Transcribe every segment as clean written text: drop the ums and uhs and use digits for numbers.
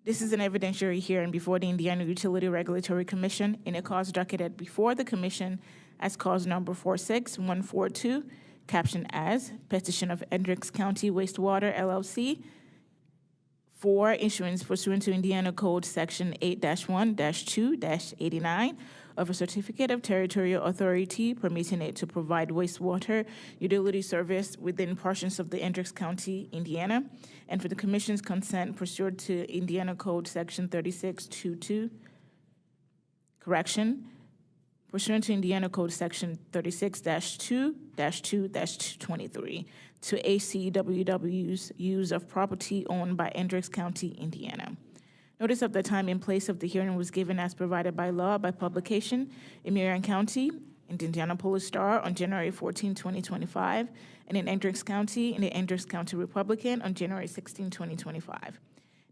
This is an evidentiary hearing before the Indiana Utility Regulatory Commission in a cause docketed before the Commission as cause number 46142, captioned as Petition of Hendricks County Wastewater LLC for issuance pursuant to Indiana Code Section 8-1-2-89 of a certificate of territorial authority permitting it to provide wastewater utility service within portions of the Hendricks County, Indiana, and for the Commission's consent pursuant to Indiana Code Section 3622, pursuant to Indiana Code Section 36-2-2-23 to ACWW's use of property owned by Hendricks County, Indiana. Notice of the time and place of the hearing was given as provided by law by publication in Marion County, in the Indianapolis Star on January 14, 2025, and in Hendricks County, in the Hendricks County Republican on January 16, 2025.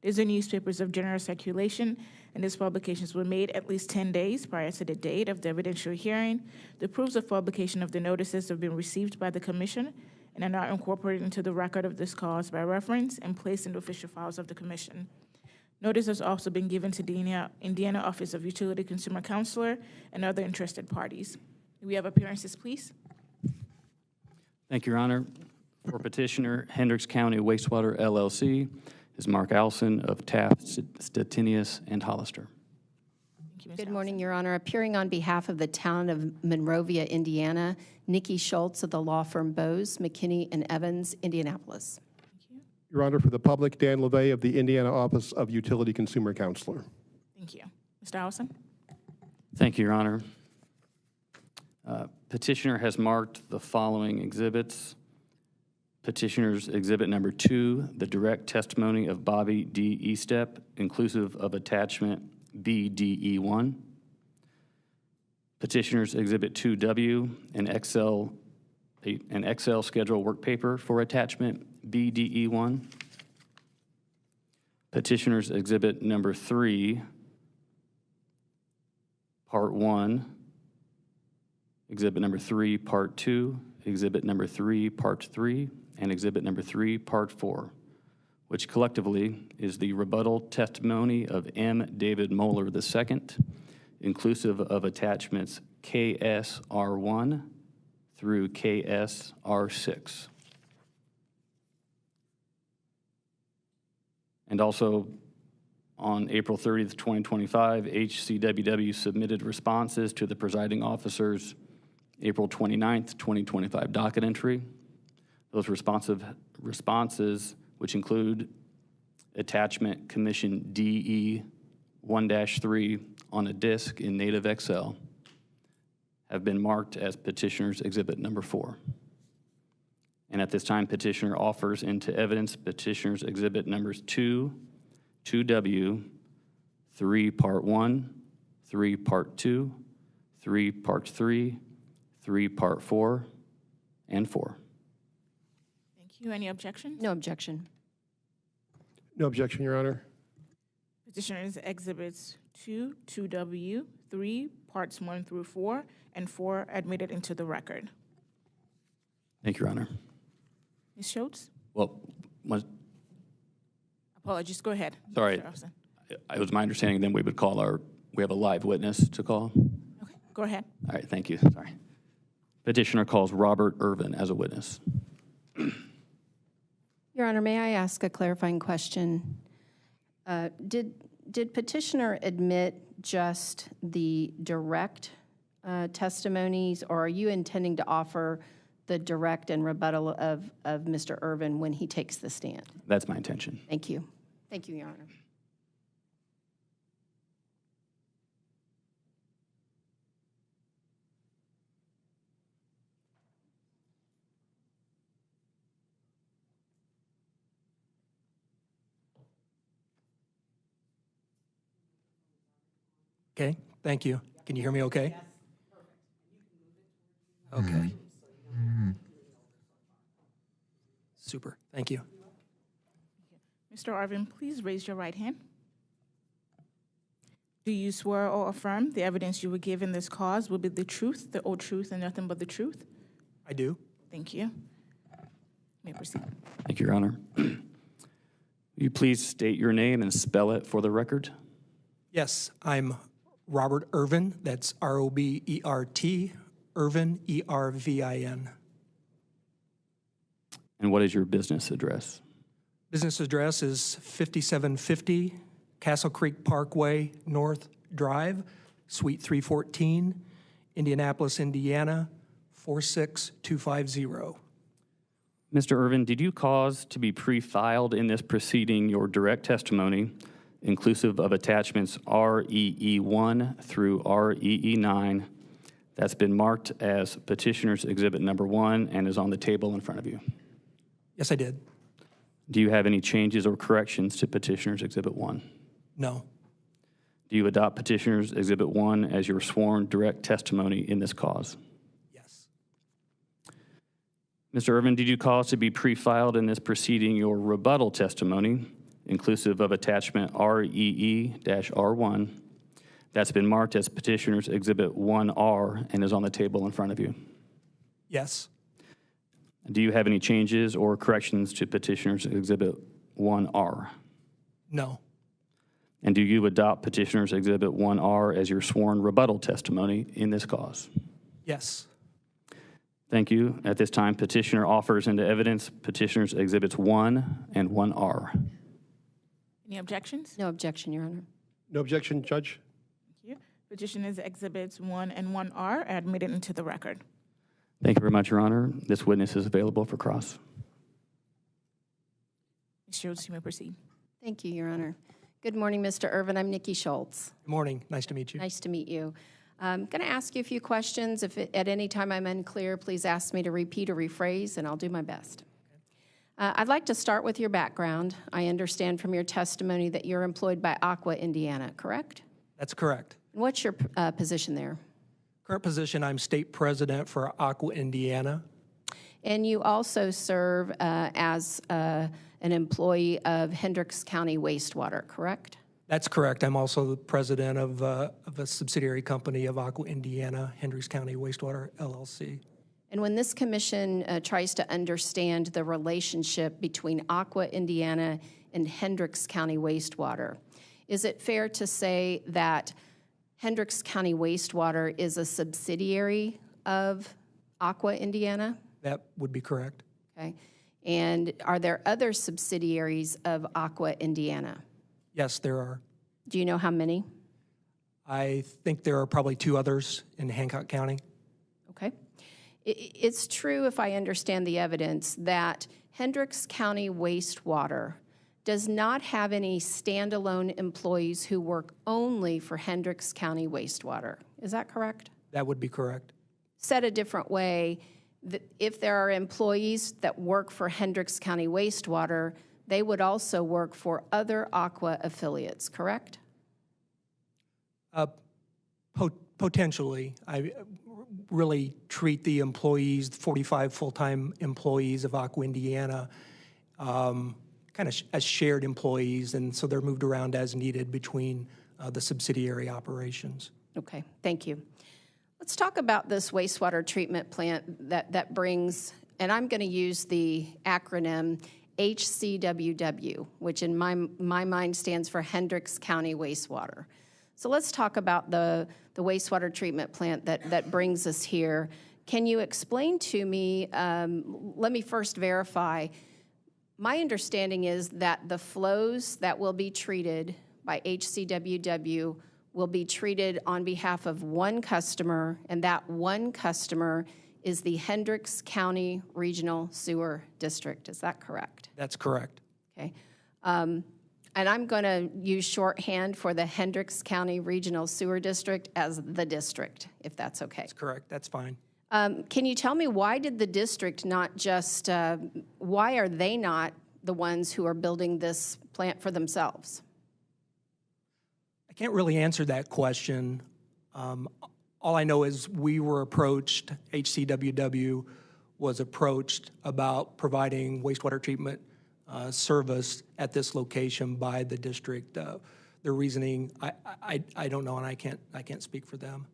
These are newspapers of general circulation, and these publications were made at least 10 days prior to the date of the evidentiary hearing. The proofs of publication of the notices have been received by the Commission and are now incorporated into the record of this cause by reference and placed in the official files of the Commission. Notice has also been given to the Indiana Office of Utility Consumer Counselor and other interested parties. Do we have appearances, please? Thank you, Your Honor. For petitioner, Hendricks County Wastewater LLC is Mark Allison of Taft, Stettinius, and Hollister. Thank you, Ms. Good Allison. morning, Your Honor. Appearing on behalf of the town of Monrovia, Indiana, Nikki Schultz of the law firm Bose, McKinney & Evans, Indianapolis. Your Honor, for the public, Dan LeVay of the Indiana Office of Utility Consumer Counselor. Thank you. Mr. Allison? Thank you, Your Honor. Petitioner has marked the following exhibits. Petitioner's Exhibit Number 2, the direct testimony of Bobby D. Estep, inclusive of attachment BDE1. Petitioner's Exhibit 2W, an Excel schedule work paper for attachment BDE1. Petitioner's Exhibit Number 3, Part 1, Exhibit Number 3, Part 2, Exhibit Number 3, Part 3, and Exhibit Number 3, Part 4, which collectively is the rebuttal testimony of M. David Moeller II, inclusive of attachments KSR1 through KSR6. And also, on April 30th, 2025, HCWW submitted responses to the presiding officer's April 29th, 2025 docket entry. Those responses, which include attachment Commission DE 1-3 on a disk in native Excel, have been marked as petitioner's Exhibit Number 4. And at this time, petitioner offers into evidence petitioner's Exhibit Numbers 2, 2W, 3 Part 1, 3 Part 2, 3 Part 3, 3 Part 4, and 4. Thank you. Any objection? No objection. No objection, Your Honor. Petitioner's Exhibits 2, 2W, 3, Parts 1 through 4, and 4 admitted into the record. Thank you, Your Honor. Ms. Schultz? Well, Apologies. Go ahead. sorry, Mr. Allison. it was my understanding then we would call we have a live witness to call. Okay, go ahead. All right, thank you, sorry. Petitioner calls Robert Irvin as a witness. Your Honor, may I ask a clarifying question? Did petitioner admit just the direct testimonies, or are you intending to offer the direct and rebuttal of Mr. Irvin when he takes the stand? That's my intention. Thank you. Thank you, Your Honor. Okay, thank you. Can you hear me okay? Okay. Super, thank you. Mr. Irvin, please raise your right hand. Do you swear or affirm the evidence you will give in this cause will be the truth, the whole truth, and nothing but the truth? I do. Thank you. You may proceed. Thank you, Your Honor. Will you please state your name and spell it for the record? Yes, I'm Robert Irvin. That's R-O-B-E-R-T, Irvin, E-R-V-I-N. And what is your business address? Business address is 5750 Castle Creek Parkway North Drive, Suite 314, Indianapolis, Indiana, 46250. Mr. Irvin, did you cause to be pre-filed in this proceeding your direct testimony, inclusive of attachments REE1 through REE9, that's been marked as Petitioner's Exhibit Number 1 and is on the table in front of you? Yes, I did. Do you have any changes or corrections to Petitioner's Exhibit 1? No. Do you adopt Petitioner's Exhibit 1 as your sworn direct testimony in this cause? Yes. Mr. Irvin, did you cause to be pre-filed in this proceeding your rebuttal testimony, inclusive of attachment REE-R1, that's been marked as Petitioner's Exhibit 1R and is on the table in front of you? Yes. Do you have any changes or corrections to Petitioner's Exhibit 1R? No. And do you adopt Petitioner's Exhibit 1R as your sworn rebuttal testimony in this cause? Yes. Thank you. At this time, Petitioner offers into evidence Petitioner's Exhibits 1 and 1R. Any objections? No objection, Your Honor. No objection, Judge? Thank you. Petitioner's Exhibits 1 and 1R are admitted into the record. Thank you very much, Your Honor. This witness is available for cross. Ms. Schultz, you may proceed. Thank you, Your Honor. Good morning, Mr. Irvin. I'm Nikki Schultz. Good morning. Nice to meet you. Nice to meet you. I'm going to ask you a few questions. If at any time I'm unclear, please ask me to repeat or rephrase, and I'll do my best. I'd like to start with your background. I understand from your testimony that you're employed by Aqua Indiana, correct? That's correct. And what's your position there? Current position, I'm state president for Aqua Indiana. And you also serve as an employee of Hendricks County Wastewater, correct? That's correct. I'm also the president of a subsidiary company of Aqua Indiana, Hendricks County Wastewater, LLC. And when this commission tries to understand the relationship between Aqua Indiana and Hendricks County Wastewater, is it fair to say that Hendricks County Wastewater is a subsidiary of Aqua Indiana? That would be correct. Okay. And are there other subsidiaries of Aqua Indiana? Yes, there are. Do you know how many? I think there are probably 2 others in Hancock County. Okay. It's true, if I understand the evidence, that Hendricks County Wastewater does not have any standalone employees who work only for Hendricks County Wastewater. Is that correct? That would be correct. Said a different way, if there are employees that work for Hendricks County Wastewater, they would also work for other Aqua affiliates, correct? Potentially. I really treat the employees, 45 full-time employees of Aqua Indiana, kind of as shared employees, and so they're moved around as needed between the subsidiary operations. Okay, thank you. Let's talk about this wastewater treatment plant that brings, and I'm going to use the acronym HCWW, which in my mind stands for Hendricks County Wastewater. So let's talk about the wastewater treatment plant that brings us here. Can you explain to me, let me first verify, my understanding is that the flows that will be treated by HCWW will be treated on behalf of one customer, and that one customer is the Hendricks County Regional Sewer District. Is that correct? That's correct. Okay. And I'm going to use shorthand for the Hendricks County Regional Sewer District as the district, if that's okay. That's correct. That's fine. Can you tell me why did the district not just, why are they not the ones who are building this plant for themselves? I can't really answer that question. All I know is we were approached, HCWW was approached about providing wastewater treatment service at this location by the district. Their reasoning, I don't know, and I can't speak for them.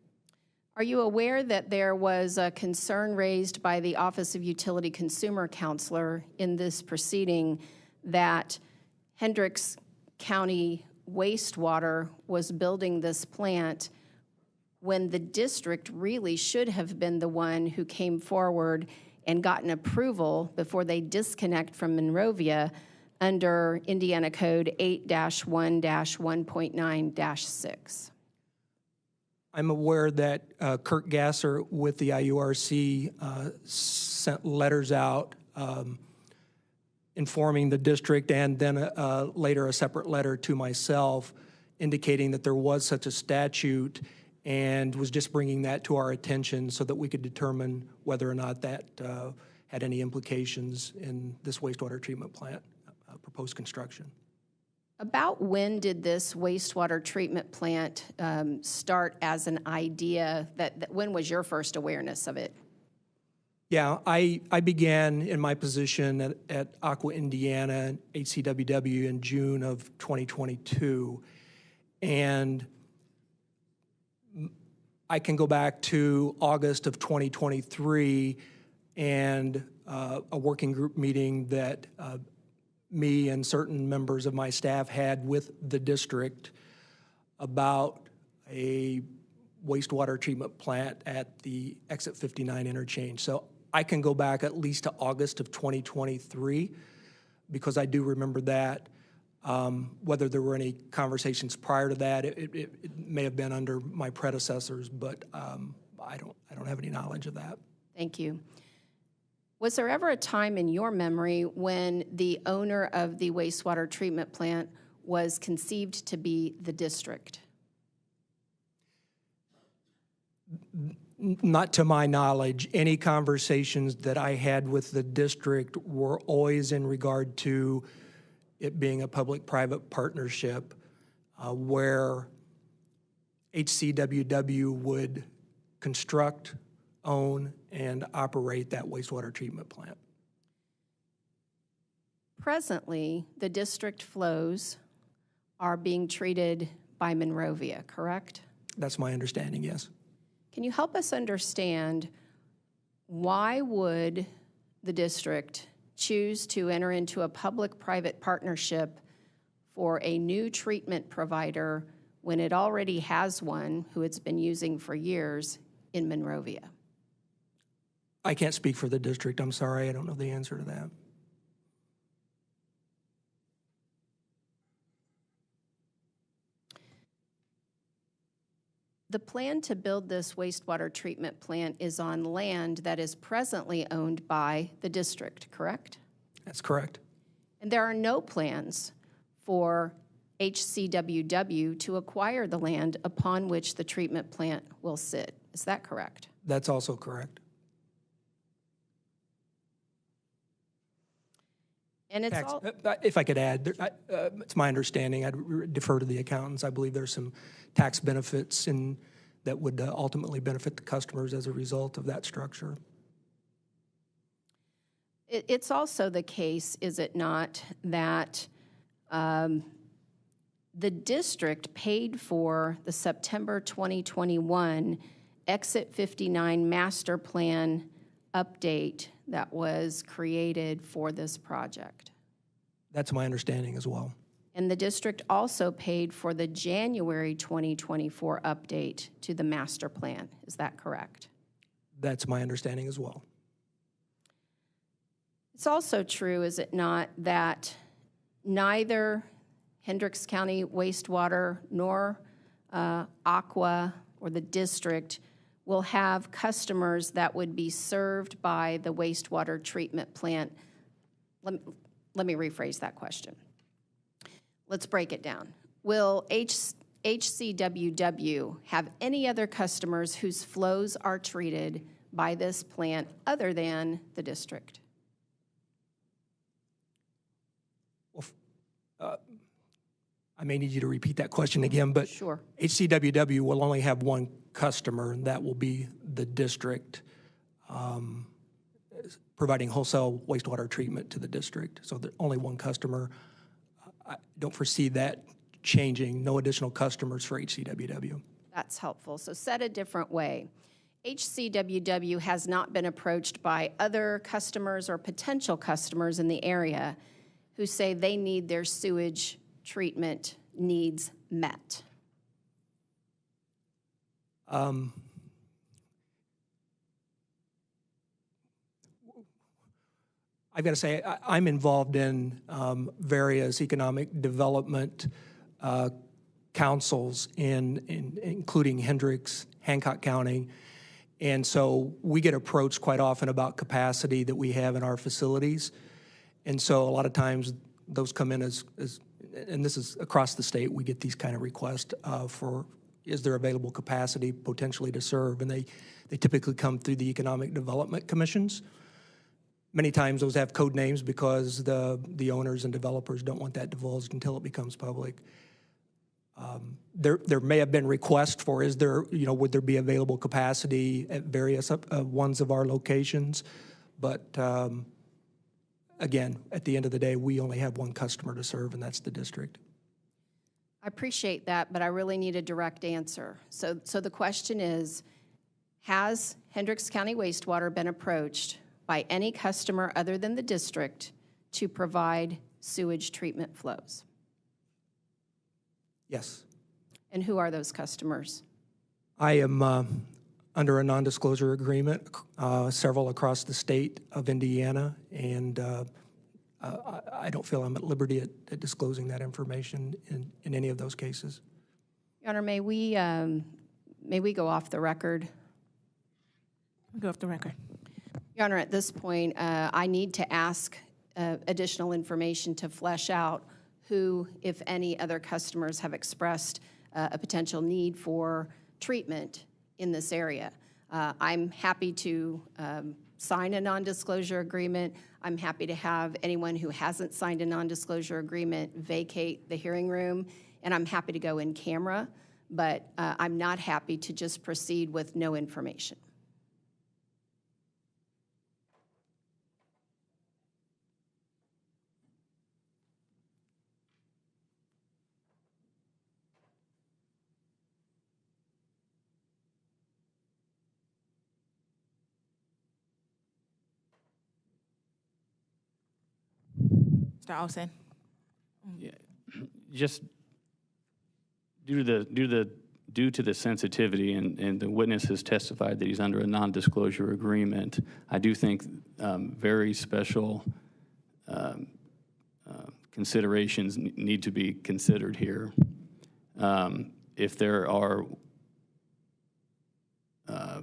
Are you aware that there was a concern raised by the Office of Utility Consumer Counselor in this proceeding that Hendricks County Wastewater was building this plant when the district really should have been the one who came forward and gotten approval before they disconnect from Monrovia under Indiana Code 8-1-1.9-6. I'm aware that Kirk Gasser with the IURC sent letters out informing the district, and then later a separate letter to myself indicating that there was such a statute, and was just bringing that to our attention so that we could determine whether or not that had any implications in this wastewater treatment plant proposed construction. About when did this wastewater treatment plant start as an idea? When was your first awareness of it? Yeah, I began in my position at Aqua Indiana, HCWW, in June of 2022. And I can go back to August of 2023 and a working group meeting that me and certain members of my staff had with the district about a wastewater treatment plant at the Exit 59 interchange. So I can go back at least to August of 2023 because I do remember that. Whether there were any conversations prior to that, it may have been under my predecessors, but I don't have any knowledge of that. Thank you. Was there ever a time in your memory when the owner of the wastewater treatment plant was conceived to be the district? Not to my knowledge. Any conversations that I had with the district were always in regard to it being a public-private partnership where HCWW would construct, own, and operate that wastewater treatment plant. Presently, the district flows are being treated by Monrovia, correct? That's my understanding, yes. Can you help us understand why would the district choose to enter into a public-private partnership for a new treatment provider when it already has one who it's been using for years in Monrovia? I can't speak for the district. I'm sorry. I don't know the answer to that. The plan to build this wastewater treatment plant is on land that is presently owned by the district, correct? That's correct. And there are no plans for HCWW to acquire the land upon which the treatment plant will sit. Is that correct? That's also correct. And it's all... If I could add, it's my understanding, I'd defer to the accountants. I believe there's some tax benefits that would ultimately benefit the customers as a result of that structure. It's also the case, is it not, that the district paid for the September 2021 Exit 59 master plan update that was created for this project. That's my understanding as well. And the district also paid for the January 2024 update to the master plan. Is that correct? That's my understanding as well. It's also true, is it not, that neither Hendricks County Wastewater nor Aqua or the district will have customers that would be served by the wastewater treatment plant. Let me rephrase that question. Let's break it down. Will HCWW have any other customers whose flows are treated by this plant other than the district? Well, I may need you to repeat that question again, but Sure. HCWW will only have one customer, and that will be the district, providing wholesale wastewater treatment to the district. So only one customer. I don't foresee that changing. No additional customers for HCWW. That's helpful. So said a different way, HCWW has not been approached by other customers or potential customers in the area who say they need their sewage treatment needs met? I've got to say, I'm involved in various economic development councils, including Hendricks, Hancock County. And so we get approached quite often about capacity that we have in our facilities. And so a lot of times those come in as and this is across the state, we get these kind of requests for, is there available capacity potentially to serve? And they typically come through the economic development commissions. Many times those have code names because the owners and developers don't want that divulged until it becomes public. There may have been requests for, is there, would there be available capacity at various ones of our locations? But again, at the end of the day, we only have one customer to serve, and that's the district. I appreciate that, but I really need a direct answer. So the question is, has Hendricks County Wastewater been approached by any customer other than the district to provide sewage treatment flows? Yes. And who are those customers? I am under a non-disclosure agreement, several across the state of Indiana, and I don't feel I'm at liberty at disclosing that information in any of those cases. Your Honor, may we go off the record? Go off the record. Your Honor, at this point, I need to ask additional information to flesh out who, if any, other customers have expressed a potential need for treatment in this area. I'm happy to sign a non-disclosure agreement. I'm happy to have anyone who hasn't signed a non-disclosure agreement vacate the hearing room, and I'm happy to go in camera, but I'm not happy to just proceed with no information. Mr. Olson. Yeah, just due to the sensitivity, and the witness has testified that he's under a non-disclosure agreement, I do think very special considerations need to be considered here. If there are, I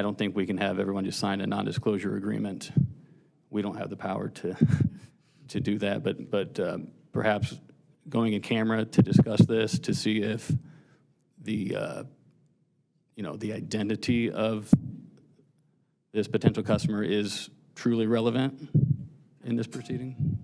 don't think we can have everyone just sign a non-disclosure agreement. We don't have the power to do that, but perhaps going in camera to discuss this to see if the the identity of this potential customer is truly relevant in this proceeding.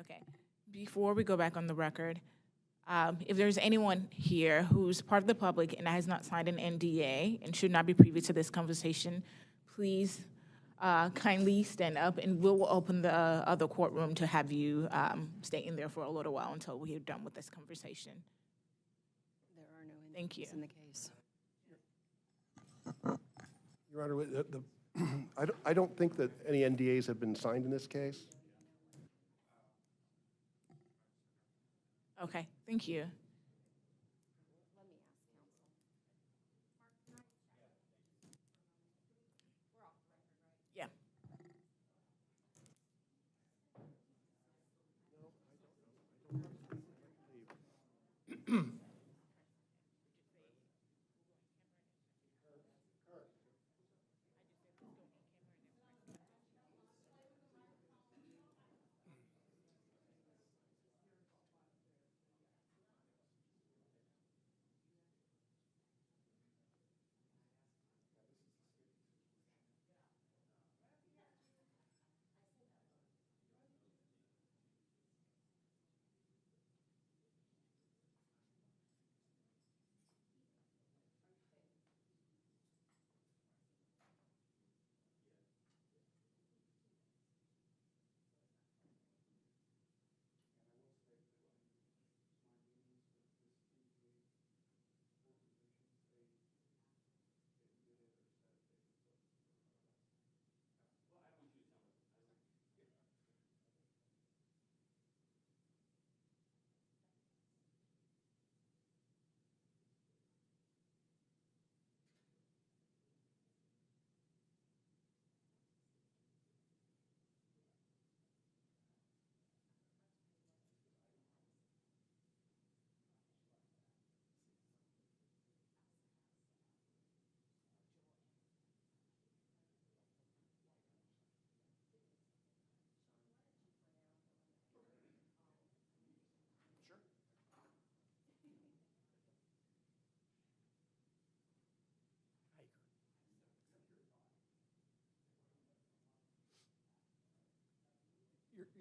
Okay. Before we go back on the record, if there's anyone here who's part of the public and has not signed an NDA and should not be privy to this conversation, please kindly stand up, and we'll open the other courtroom to have you stay in there for a little while until we're done with this conversation. There are no Thank you. in the case. Your Honor, I don't think that any NDAs have been signed in this case. Okay, thank you. Yeah.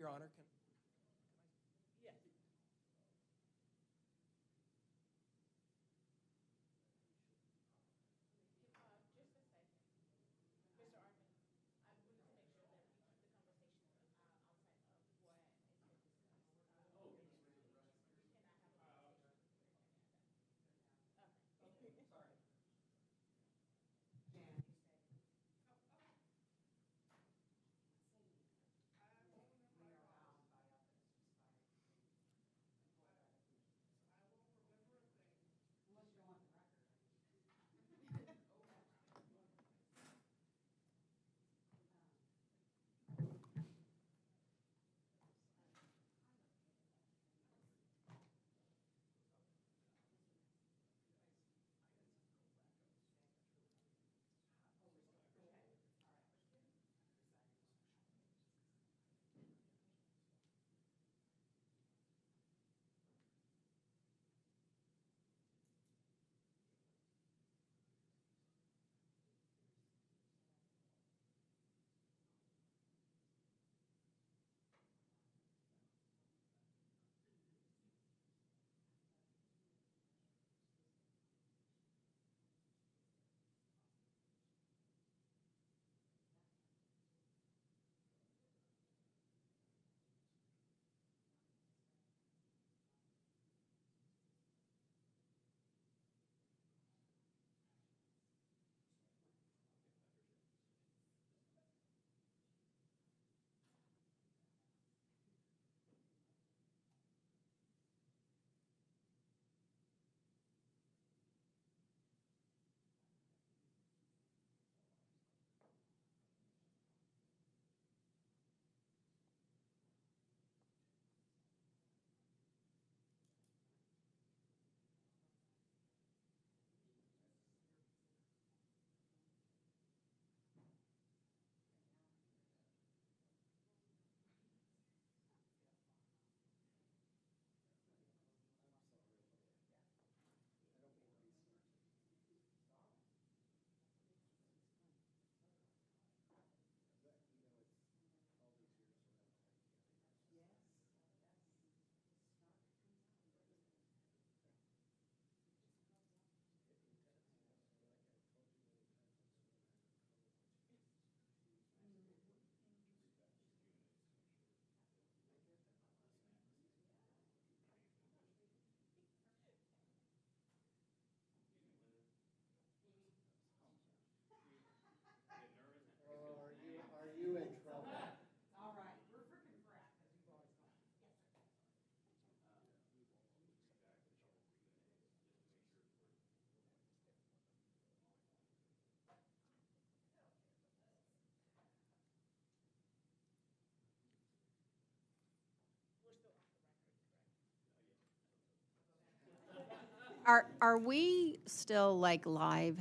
Your Honor, can, Are we still like live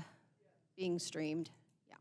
being streamed? Yeah.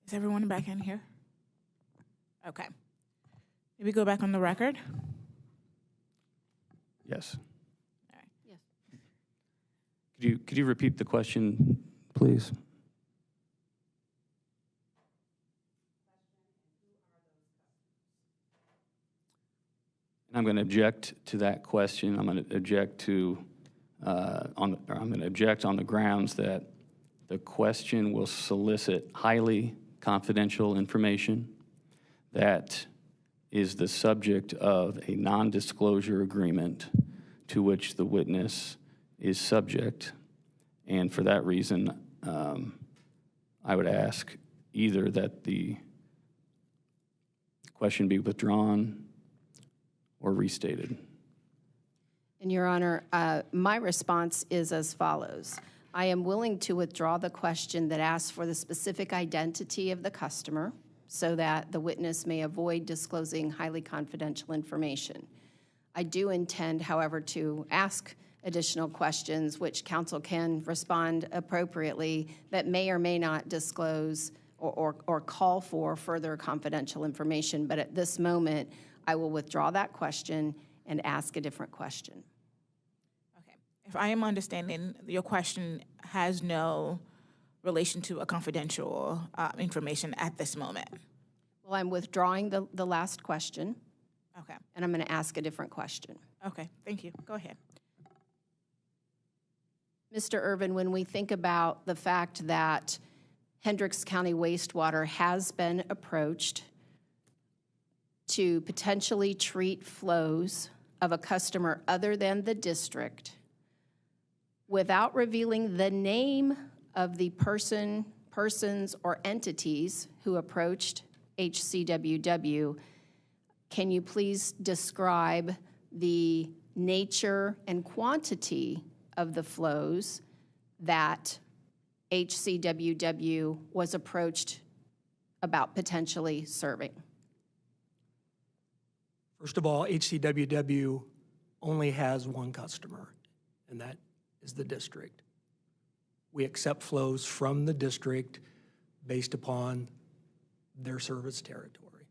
Is everyone back in here? Okay. Maybe go back on the record. Yes. All right. Yes. Could you repeat the question, please? And I'm going to object to that question. I'm going to object to I'm going to object on the grounds that the question will solicit highly confidential information that is the subject of a non-disclosure agreement to which the witness is subject. And for that reason, I would ask either that the question be withdrawn or restated. And Your Honor, my response is as follows. I am willing to withdraw the question that asks for the specific identity of the customer so that the witness may avoid disclosing highly confidential information. I do intend, however, to ask additional questions which counsel can respond appropriately that may or may not disclose or call for further confidential information. But at this moment, I will withdraw that question and ask a different question. Okay. If I am understanding, your question has no relation to a confidential information at this moment. Well, I'm withdrawing the last question, Okay. and I'm going to ask a different question. Okay. Thank you. Go ahead. Mr. Irvin, when we think about the fact that Hendricks County Wastewater has been approached to potentially treat flows of a customer other than the district without revealing the name of the persons or entities who approached HCWW, can you please describe the nature and quantity of the flows that HCWW was approached about potentially serving? First of all, HCWW only has one customer, and that is the district. We accept flows from the district based upon their service territory.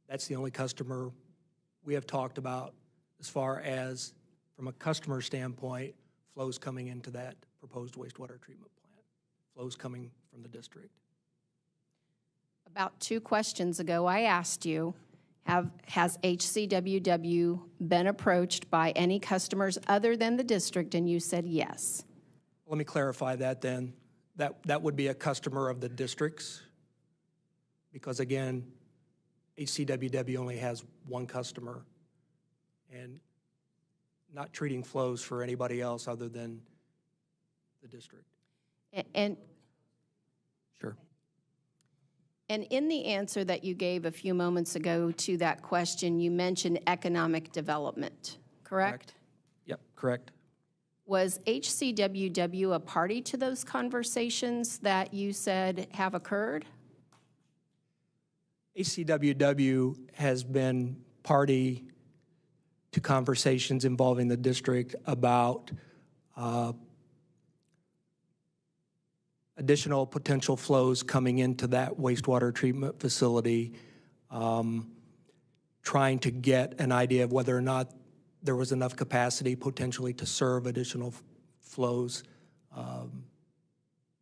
That's the only customer we have talked about as far as, from a customer standpoint, flows coming into that proposed wastewater treatment plant, flows coming from the district. About 2 questions ago, I asked you, has HCWW been approached by any customers other than the district, and you said yes. Let me clarify that then. That would be a customer of the districts, because again, HCWW only has one customer and not treating flows for anybody else other than the district. And Sure. And in the answer that you gave a few moments ago to that question, you mentioned economic development, correct? Yep, correct. Was HCWW a party to those conversations that you said have occurred? HCWW has been party to conversations involving the district about additional potential flows coming into that wastewater treatment facility, trying to get an idea of whether or not there was enough capacity potentially to serve additional flows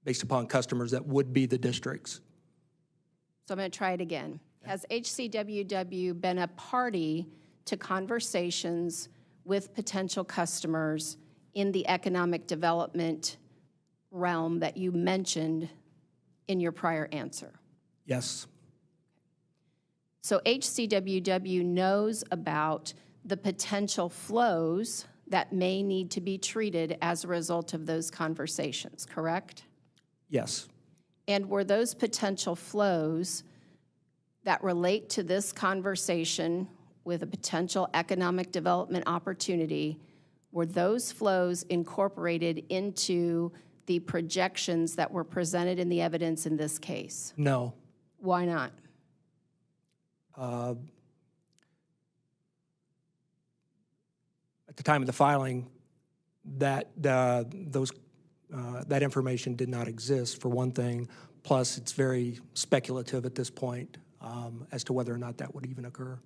based upon customers that would be the districts. So I'm going to try it again. Has HCWW been a party to conversations with potential customers in the economic development realm that you mentioned in your prior answer? Yes. So HCWW knows about the potential flows that may need to be treated as a result of those conversations, correct? Yes. And were those potential flows that relate to this conversation with a potential economic development opportunity, were those flows incorporated into the projections that were presented in the evidence in this case? No. Why not? At the time of the filing, that information did not exist, for one thing. Plus, it's very speculative at this point as to whether or not that would even occur.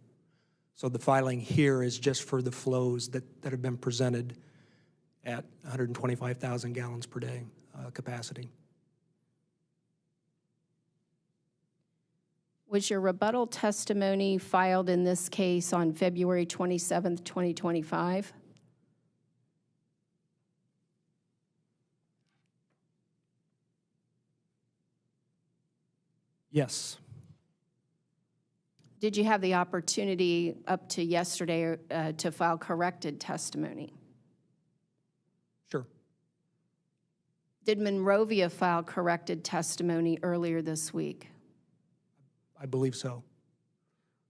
So the filing here is just for the flows that have been presented at 125,000 gallons per day capacity. Was your rebuttal testimony filed in this case on February 27th, 2025? Yes. Did you have the opportunity up to yesterday to file corrected testimony? Sure. Did Monrovia file corrected testimony earlier this week? I believe so.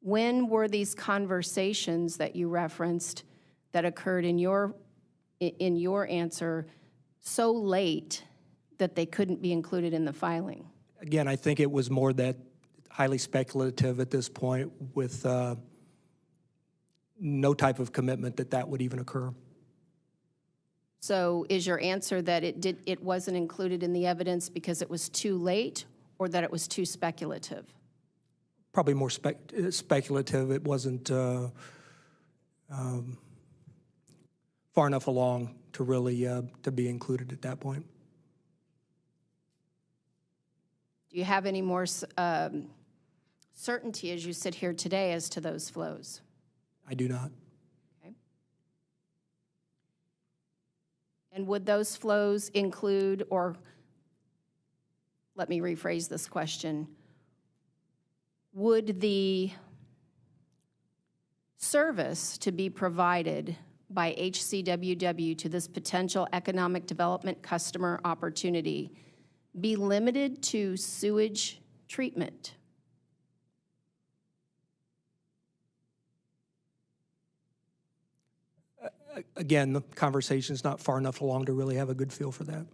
When were these conversations that you referenced that occurred in your answer so late that they couldn't be included in the filing? Again, I think it was more that highly speculative at this point with no type of commitment that would even occur. So is your answer that it wasn't included in the evidence because it was too late or that it was too speculative? Probably more speculative. It wasn't far enough along to really to be included at that point. Do you have any more certainty as you sit here today as to those flows? I do not. Okay. And would those flows include, or let me rephrase this question, would the service to be provided by HCWW to this potential economic development customer opportunity be limited to sewage treatment? Again, the conversation's not far enough along to really have a good feel for that.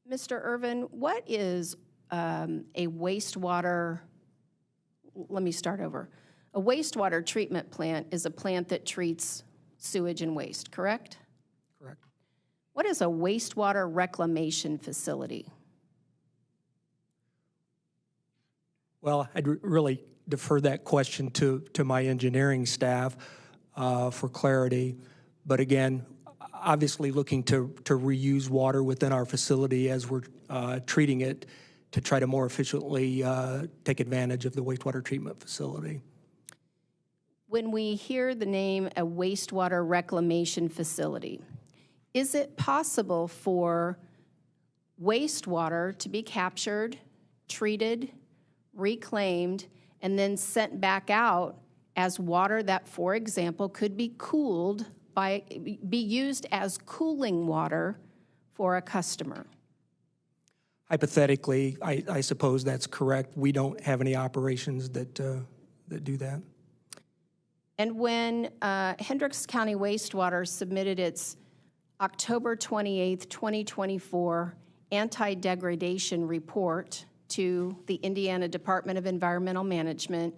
Mr. Irvin, what is a wastewater, let me start over. A wastewater treatment plant is a plant that treats sewage and waste, correct? Correct. What is a wastewater reclamation facility? Well, I'd really defer that question to my engineering staff for clarity. But again, obviously looking to reuse water within our facility as we're treating it to try to more efficiently take advantage of the wastewater treatment facility. When we hear the name a wastewater reclamation facility, is it possible for wastewater to be captured, treated, reclaimed, and then sent back out as water that, for example, could be cooled be used as cooling water for a customer? Hypothetically, I suppose that's correct. We don't have any operations that do that. And when Hendricks County Wastewater submitted its October 28th, 2024 anti-degradation report to the Indiana Department of Environmental Management,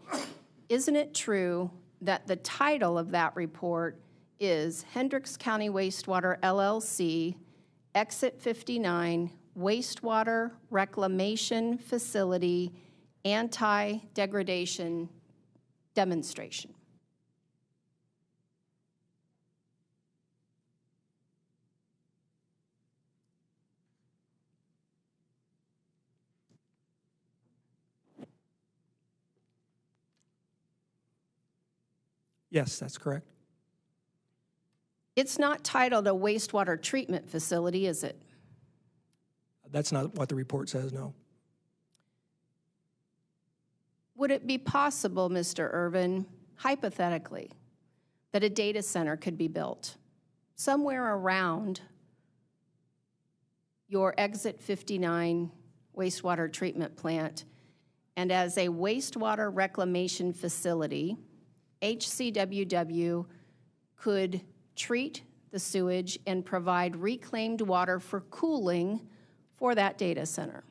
isn't it true that the title of that report is Hendricks County Wastewater LLC Exit 59 Wastewater Reclamation Facility Anti-Degradation Demonstration? Yes, that's correct. It's not titled a wastewater treatment facility, is it? That's not what the report says, no. Would it be possible, Mr. Irvin, hypothetically, that a data center could be built somewhere around your Exit 59 wastewater treatment plant, and as a wastewater reclamation facility, HCWW could treat the sewage and provide reclaimed water for cooling for that data center?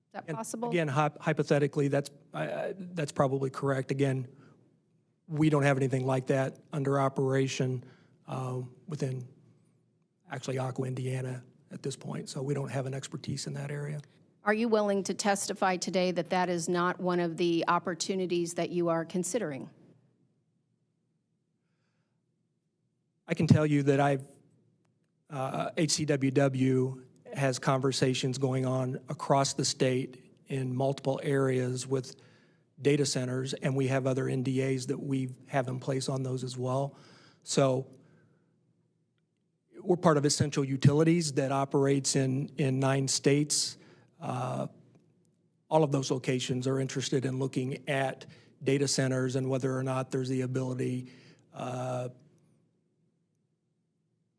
Is that And possible? again, hypothetically, that's probably correct. Again, we don't have anything like that under operation within, actually, Aqua, Indiana at this point, so we don't have an expertise in that area. Are you willing to testify today that that is not one of the opportunities that you are considering? I can tell you that HCWW has conversations going on across the state in multiple areas with data centers, and we have other NDAs that we have in place on those as well. So we're part of Essential Utilities that operates in 9 states. All of those locations are interested in looking at data centers and whether or not there's the ability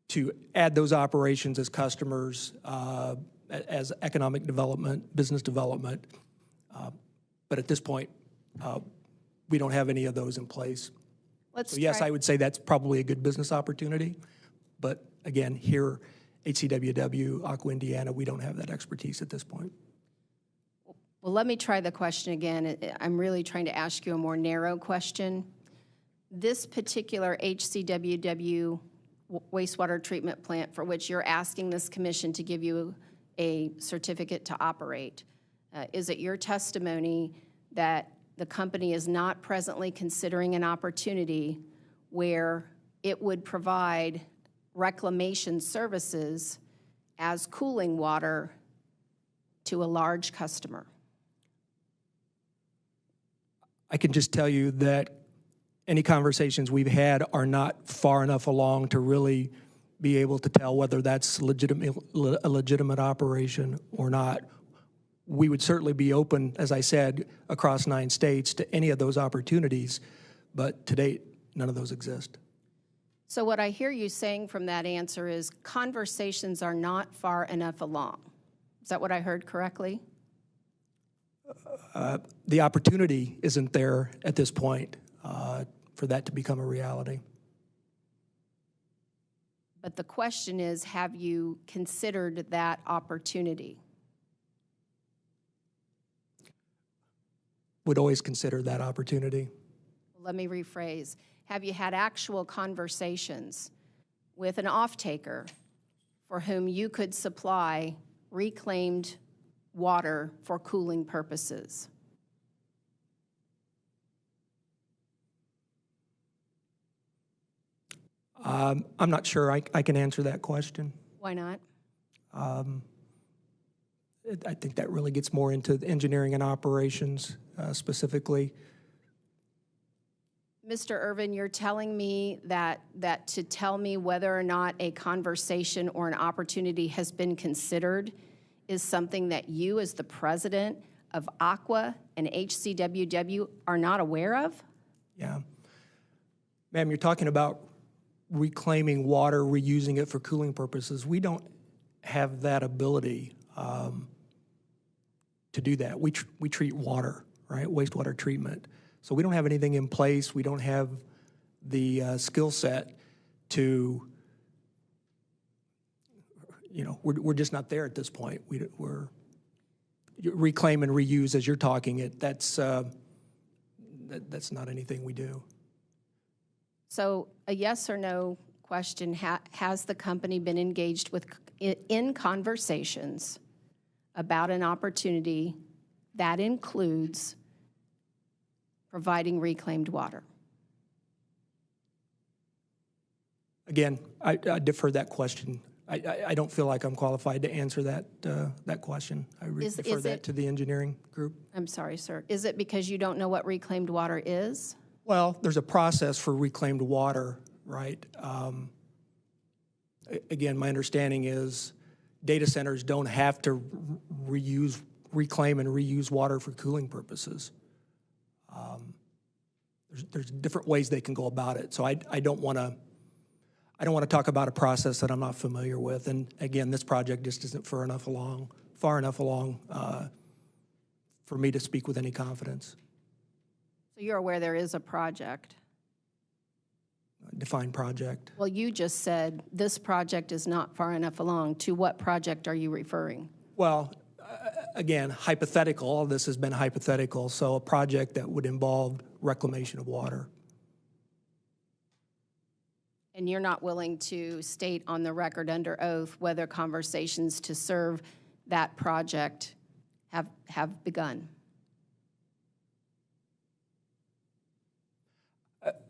to add those operations as customers, as economic development, business development. But at this point, we don't have any of those in place. So yes, I would say that's probably a good business opportunity. But again, here, HCWW, Aqua, Indiana, we don't have that expertise at this point. Well, let me try the question again. I'm really trying to ask you a more narrow question. This particular HCWW wastewater treatment plant for which you're asking this commission to give you a certificate to operate, is it your testimony that the company is not presently considering an opportunity where it would provide reclamation services as cooling water to a large customer? I can just tell you that any conversations we've had are not far enough along to really be able to tell whether that's a legitimate operation or not. We would certainly be open, as I said, across 9 states to any of those opportunities, but to date, none of those exist. So what I hear you saying from that answer is conversations are not far enough along. Is that what I heard correctly? The opportunity isn't there at this point for that to become a reality. But the question is, have you considered that opportunity? Would always consider that opportunity. Let me rephrase. Have you had actual conversations with an off-taker for whom you could supply reclaimed water for cooling purposes? I'm not sure I can answer that question. Why not? I think that really gets more into the engineering and operations specifically. Mr. Irvin, you're telling me that to tell me whether or not a conversation or an opportunity has been considered is something that you as the president of Aqua and HCWW are not aware of? Yeah. Ma'am, you're talking about reclaiming water, reusing it for cooling purposes. We don't have that ability to do that. We treat water, right? Wastewater treatment. So we don't have anything in place. We don't have the skill set to, we're just not there at this point. We're reclaim and reuse as you're talking it. That's not anything we do. So a yes or no question, has the company been engaged in conversations about an opportunity that includes providing reclaimed water? Again, I defer that question. I don't feel like I'm qualified to answer that question. I defer that to the engineering group. I'm sorry, sir. Is it because you don't know what reclaimed water is? Well, there's a process for reclaimed water, right? Again, my understanding is data centers don't have to reclaim and reuse water for cooling purposes. There's different ways they can go about it. So I don't want to talk about a process that I'm not familiar with. And again, this project just isn't far enough along for me to speak with any confidence. So you're aware there is a project? Defined project. Well, you just said this project is not far enough along. To what project are you referring? Well, again, hypothetical. All this has been hypothetical. So a project that would involve reclamation of water. And you're not willing to state on the record under oath whether conversations to serve that project have begun?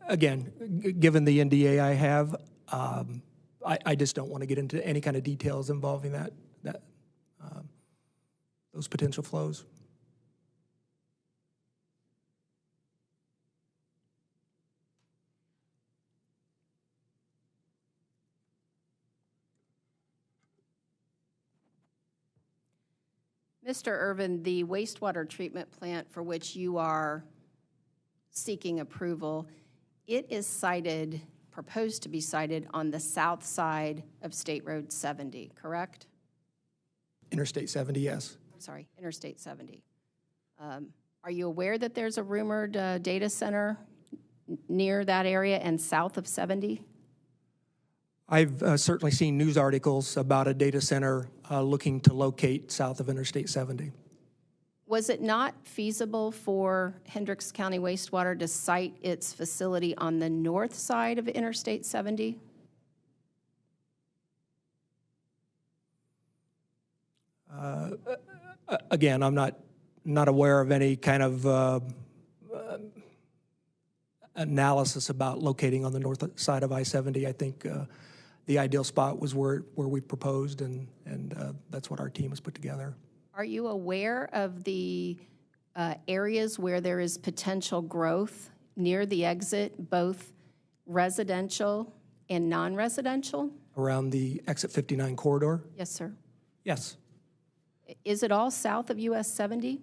Again, given the NDA I have, I just don't want to get into any kind of details involving those potential flows. Mr. Irvin, the wastewater treatment plant for which you are seeking approval, it is sited, proposed to be sited on the south side of State Road 70, correct? Interstate 70, yes. Sorry, Interstate 70. Are you aware that there's a rumored data center near that area and south of 70? I've certainly seen news articles about a data center looking to locate south of Interstate 70. Was it not feasible for Hendricks County Wastewater to site its facility on the north side of Interstate 70? Again, I'm not aware of any kind of analysis about locating on the north side of I-70. I think the ideal spot was where we proposed, and that's what our team has put together. Are you aware of the areas where there is potential growth near the exit, both residential and non-residential? Around the exit 59 corridor? Yes, sir. Yes. Is it all south of US 70?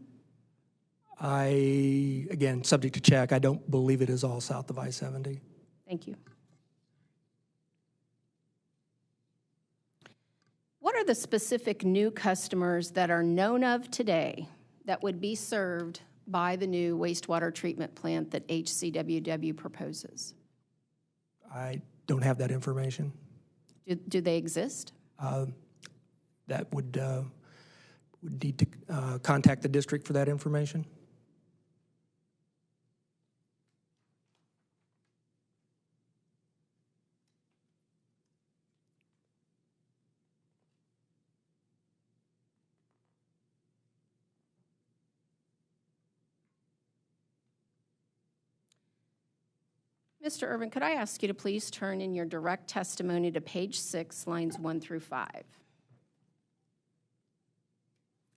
Again, subject to check, I don't believe it is all south of I-70. Thank you. What are the specific new customers that are known of today that would be served by the new wastewater treatment plant that HCWW proposes? I don't have that information. Do they exist? That would need to contact the district for that information. Mr. Irvin, could I ask you to please turn in your direct testimony to page 6, lines 1 through 5?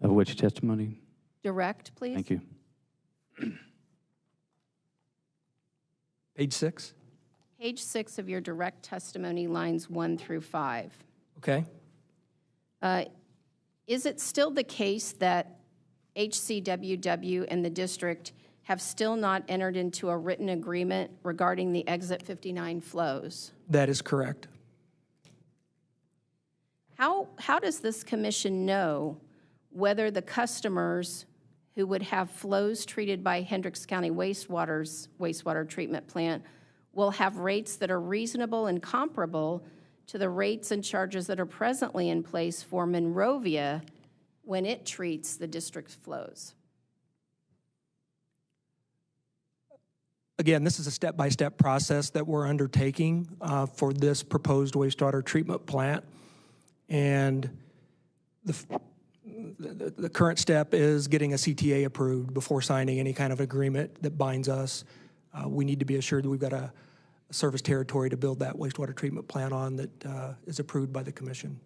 Of which testimony? Direct, please. Thank you. Page 6? Page 6 of your direct testimony, lines 1 through 5. Okay. Is it still the case that HCWW and the district have still not entered into a written agreement regarding the Exit 59 flows? That is correct. How does this commission know whether the customers who would have flows treated by Hendricks County Wastewater's wastewater treatment plant will have rates that are reasonable and comparable to the rates and charges that are presently in place for Monrovia when it treats the district's flows? Again, this is a step-by-step process that we're undertaking for this proposed wastewater treatment plant. And the current step is getting a CTA approved before signing any kind of agreement that binds us. We need to be assured that we've got a service territory to build that wastewater treatment plant on that is approved by the commission.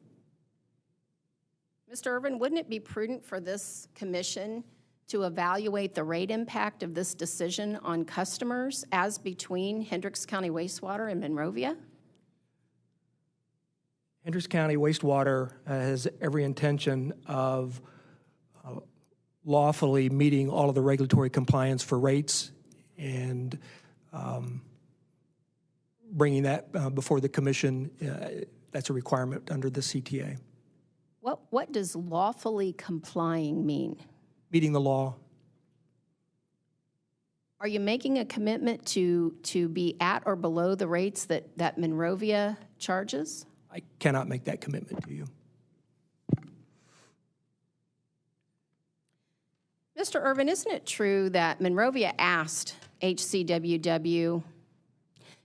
Mr. Irvin, wouldn't it be prudent for this commission to evaluate the rate impact of this decision on customers as between Hendricks County Wastewater and Monrovia? Hendricks County Wastewater has every intention of lawfully meeting all of the regulatory compliance for rates and bringing that before the commission. That's a requirement under the CTA. What does lawfully complying mean? Meeting the law. Are you making a commitment to be at or below the rates that Monrovia charges? I cannot make that commitment to you. Mr. Irvin, isn't it true that Monrovia asked HCWW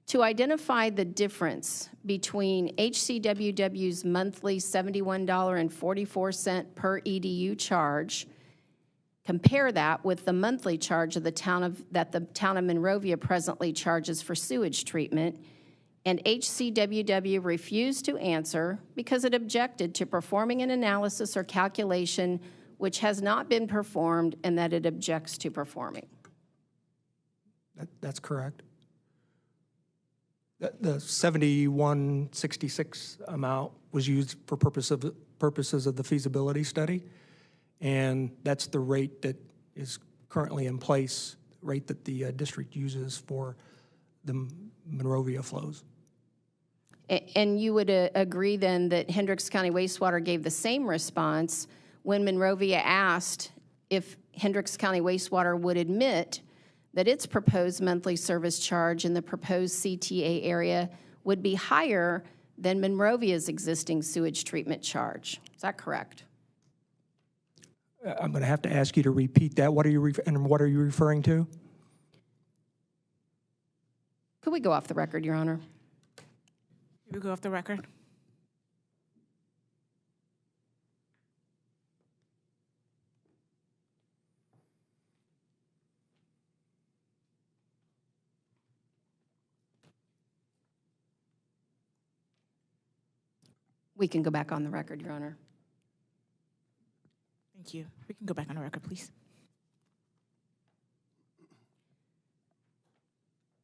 to identify the difference between HCWW's monthly $71.44 per EDU charge, compare that with the monthly charge of that the town of Monrovia presently charges for sewage treatment, and HCWW refused to answer because it objected to performing an analysis or calculation which has not been performed and that it objects to performing? That's correct. The 7166 amount was used for purposes of the feasibility study, and that's the rate that is currently in place, rate that the district uses for the Monrovia flows. And you would agree then that Hendricks County Wastewater gave the same response when Monrovia asked if Hendricks County Wastewater would admit that its proposed monthly service charge in the proposed CTA area would be higher than Monrovia's existing sewage treatment charge. Is that correct? I'm going to have to ask you to repeat that. What are you referring to? Could we go off the record, Your Honor? We go off the record. We can go back on the record, Your Honor. Thank you. We can go back on the record, please.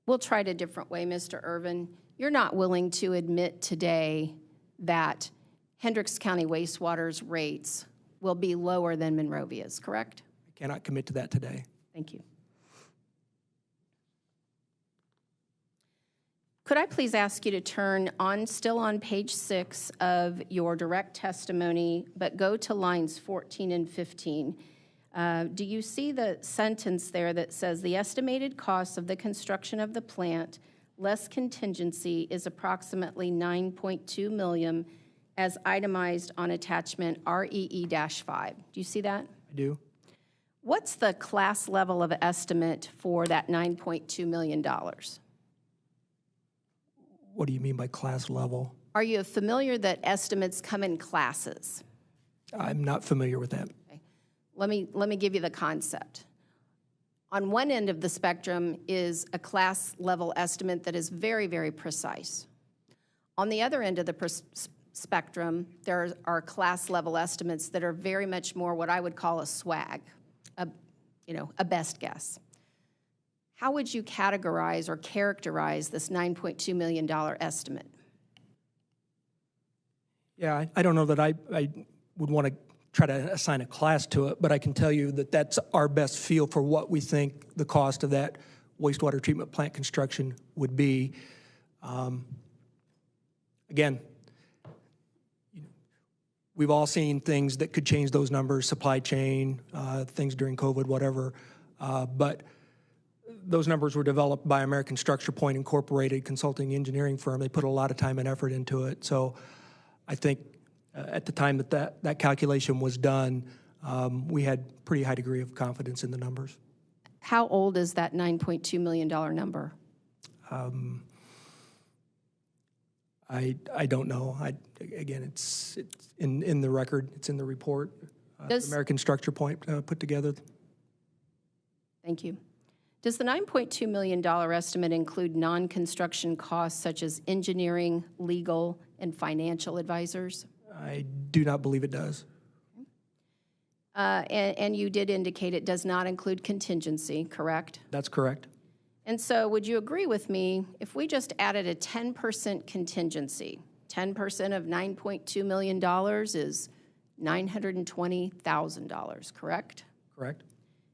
We'll try it a different way, Mr. Irvin. You're not willing to admit today that Hendricks County Wastewater's rates will be lower than Monrovia's, correct? I cannot commit to that today. Thank you. Could I please ask you to turn still on page 6 of your direct testimony, but go to lines 14 and 15. Do you see the sentence there that says the estimated cost of the construction of the plant less contingency is approximately $9.2 million as itemized on attachment REE-5? Do you see that? I do. What's the class level of estimate for that $9.2 million? What do you mean by class level? Are you familiar that estimates come in classes? I'm not familiar with that. Okay. Let me give you the concept. On one end of the spectrum is a class level estimate that is very, very precise. On the other end of the spectrum, there are class level estimates that are very much more what I would call a swag, a best guess. How would you categorize or characterize this $9.2 million estimate? Yeah, I don't know that I would want to try to assign a class to it, but I can tell you that that's our best feel for what we think the cost of that wastewater treatment plant construction would be. Again, we've all seen things that could change those numbers, supply chain, things during COVID, whatever, but those numbers were developed by American Structure Point Incorporated consulting engineering firm. They put a lot of time and effort into it. So I think at the time that calculation was done, we had pretty high degree of confidence in the numbers. How old is that $9.2 million number? I don't know. Again, it's in the record. It's in the report. American Structure Point put together. Thank you. Does the $9.2 million estimate include non-construction costs such as engineering, legal, and financial advisors? I do not believe it does. And you did indicate it does not include contingency, correct? That's correct. And so would you agree with me if we just added a 10% contingency? 10% of $9.2 million is $920,000, correct? Correct.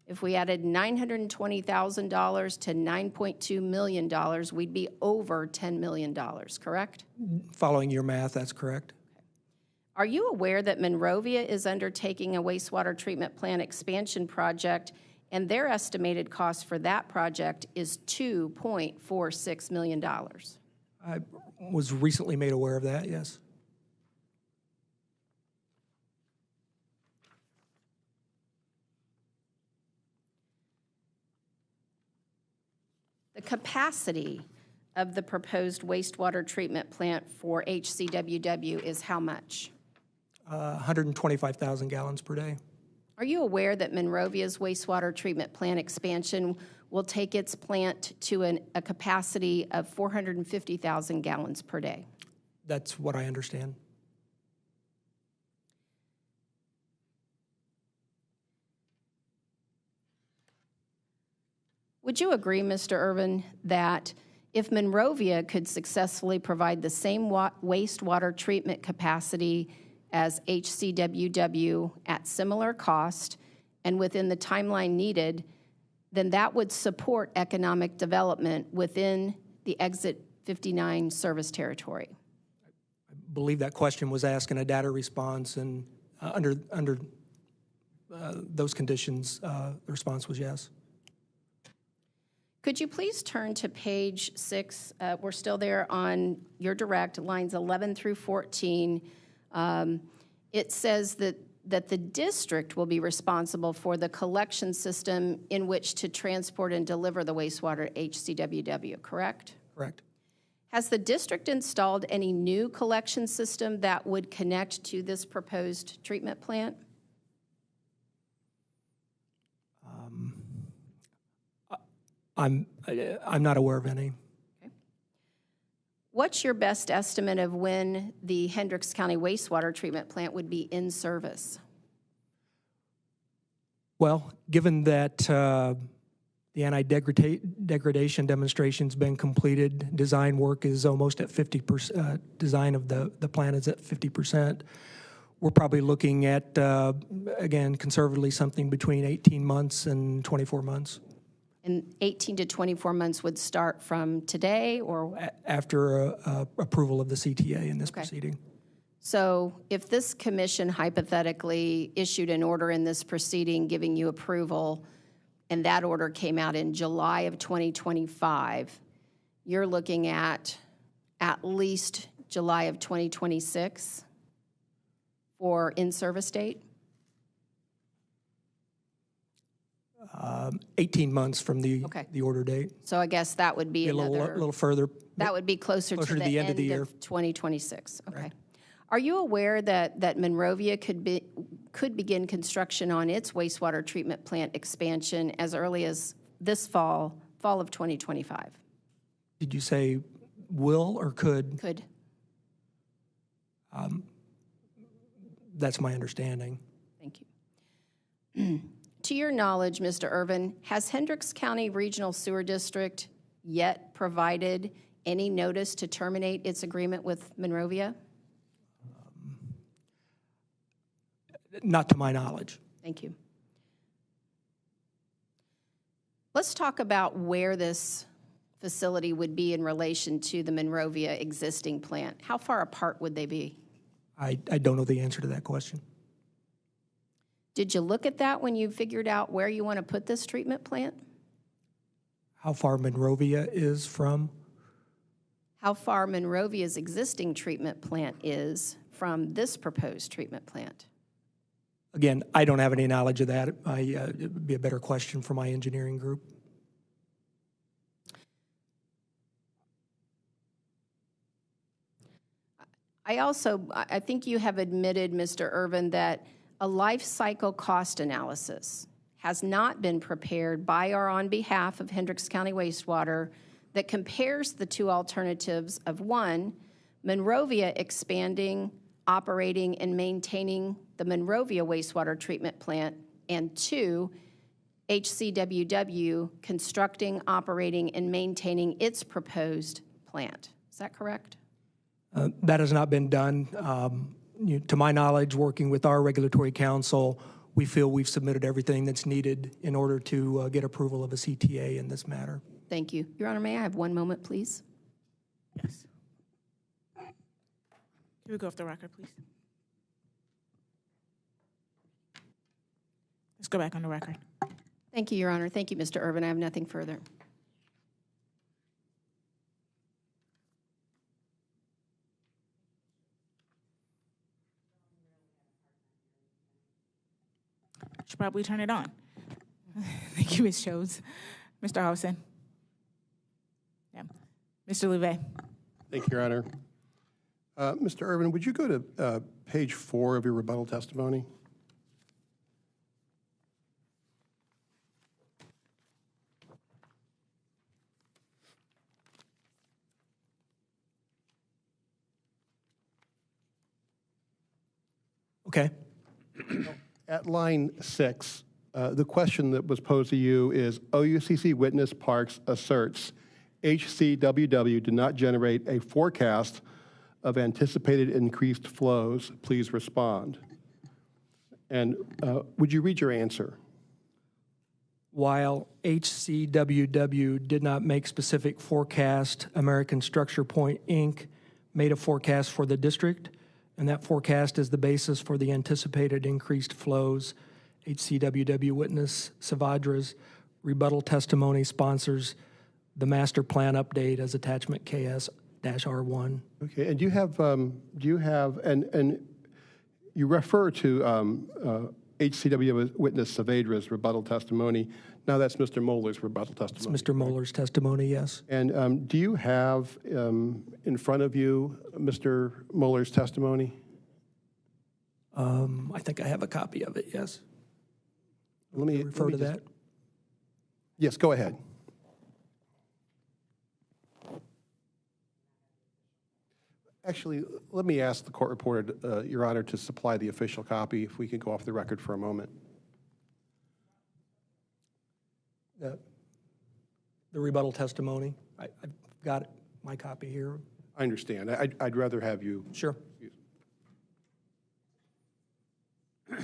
If we added $920,000 to $9.2 million, we'd be over $10 million, correct? Following your math, that's correct. Are you aware that Monrovia is undertaking a wastewater treatment plant expansion project, and their estimated cost for that project is $2.46 million? I was recently made aware of that, yes. The capacity of the proposed wastewater treatment plant for HCWW is how much? 125,000 gallons per day. Are you aware that Monrovia's wastewater treatment plant expansion will take its plant to a capacity of 450,000 gallons per day? That's what I understand. Would you agree, Mr. Irvin, that if Monrovia could successfully provide the same wastewater treatment capacity as HCWW at similar cost and within the timeline needed, then that would support economic development within the Exit 59 service territory? I believe that question was asked in a data response, and under those conditions, the response was yes. Could you please turn to page 6? We're still there on your direct, lines 11 through 14. It says that the district will be responsible for the collection system in which to transport and deliver the wastewater to HCWW, correct? Correct. Has the district installed any new collection system that would connect to this proposed treatment plant? I'm not aware of any. Okay. What's your best estimate of when the Hendricks County wastewater treatment plant would be in service? Well, given that the anti-degradation demonstration's been completed, design work is almost at 50%, design of the plant is at 50%, we're probably looking at, again, conservatively, something between 18 months and 24 months. And 18 to 24 months would start from today, or? After approval of the CTA in this proceeding. So if this commission hypothetically issued an order in this proceeding giving you approval, and that order came out in July of 2025, you're looking at least July of 2026 for in-service date? 18 months from the order date. So I guess that would be A little further. that would be closer to the end of the year. 2026. Okay. Right. Are you aware that Monrovia could begin construction on its wastewater treatment plant expansion as early as this fall of 2025? Did you say will or could? Could. That's my understanding. Thank you. To your knowledge, Mr. Irvin, has Hendricks County Regional Sewer District yet provided any notice to terminate its agreement with Monrovia? Not to my knowledge. Thank you. Let's talk about where this facility would be in relation to the Monrovia existing plant. How far apart would they be? I don't know the answer to that question. Did you look at that when you figured out where you want to put this treatment plant? How far Monrovia is from? How far Monrovia's existing treatment plant is from this proposed treatment plant? Again, I don't have any knowledge of that. It would be a better question for my engineering group. I think you have admitted, Mr. Irvin, that a life cycle cost analysis has not been prepared by or on behalf of Hendricks County Wastewater that compares the two alternatives of, one, Monrovia expanding operating and maintaining the Monrovia wastewater treatment plant, and 2, HCWW constructing, operating, and maintaining its proposed plant. Is that correct? That has not been done. To my knowledge, working with our regulatory counsel, we feel we've submitted everything that's needed in order to get approval of a CTA in this matter. Thank you. Your Honor, may I have 1 moment, please? Yes. Can we go off the record, please? Let's go back on the record. Thank you, Your Honor. Thank you, Mr. Irvin. I have nothing further. Should probably turn it on. Thank you, Ms. Shows. Mr. Howson. Yeah. Mr. Louvet. Thank you, Your Honor. Mr. Irvin, would you go to page 4 of your rebuttal testimony? Okay. At line 6, the question that was posed to you is, OUCC witness Parks asserts HCWW did not generate a forecast of anticipated increased flows. Please respond. And would you read your answer? While HCWW did not make specific forecast, American Structure Point, Inc. made a forecast for the district, and that forecast is the basis for the anticipated increased flows. HCWW witness Savadra's rebuttal testimony sponsors the master plan update as attachment KS-R1. Okay, and do you have, and you refer to HCW witness Savadra's rebuttal testimony. Now that's Mr. Moeller's rebuttal testimony. It's Mr. Moeller's testimony, yes. And do you have in front of you Mr. Moeller's testimony? I think I have a copy of it, yes. Let me Refer to that. Yes, go ahead. Actually, let me ask the court reporter, Your Honor, to supply the official copy, if we can go off the record for a moment. The rebuttal testimony. I've got it, my copy here. I understand. I'd rather have you. Sure. Yeah,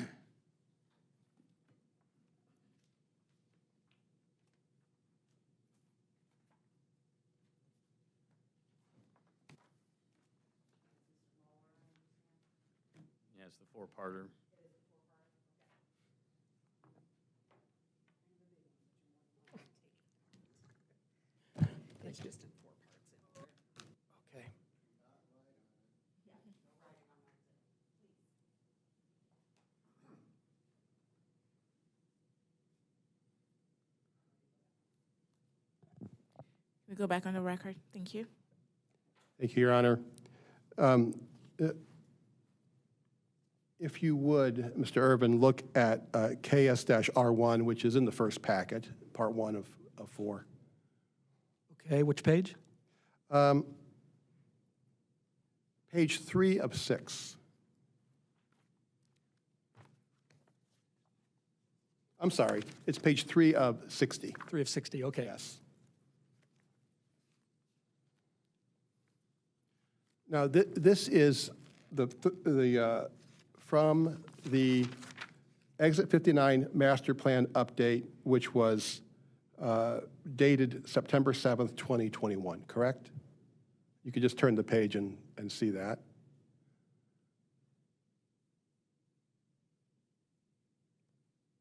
it's the 4-parter. It's just in 4 parts. Okay. We go back on the record. Thank you. Thank you, Your Honor. If you would, Mr. Irvin, look at KS-R1, which is in the first packet, part 1 of 4. Okay, which page? Page 3 of 6. I'm sorry, it's page 3 of 60. 3 of 60, okay. Yes. Now, this is from the Exit 59 Master Plan update, which was dated September 7th, 2021, correct? You could just turn the page and see that.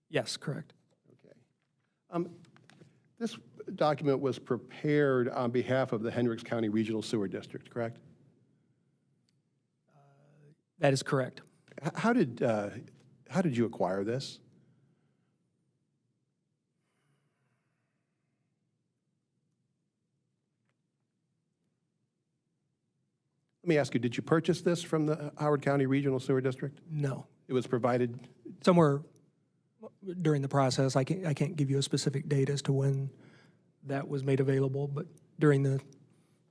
Yes, correct. Okay. This document was prepared on behalf of the Hendricks County Regional Sewer District, correct? That is correct. How did you acquire this? Let me ask you, did you purchase this from the Howard County Regional Sewer District? No. It was provided? Somewhere during the process, I can't give you a specific date as to when that was made available, but during the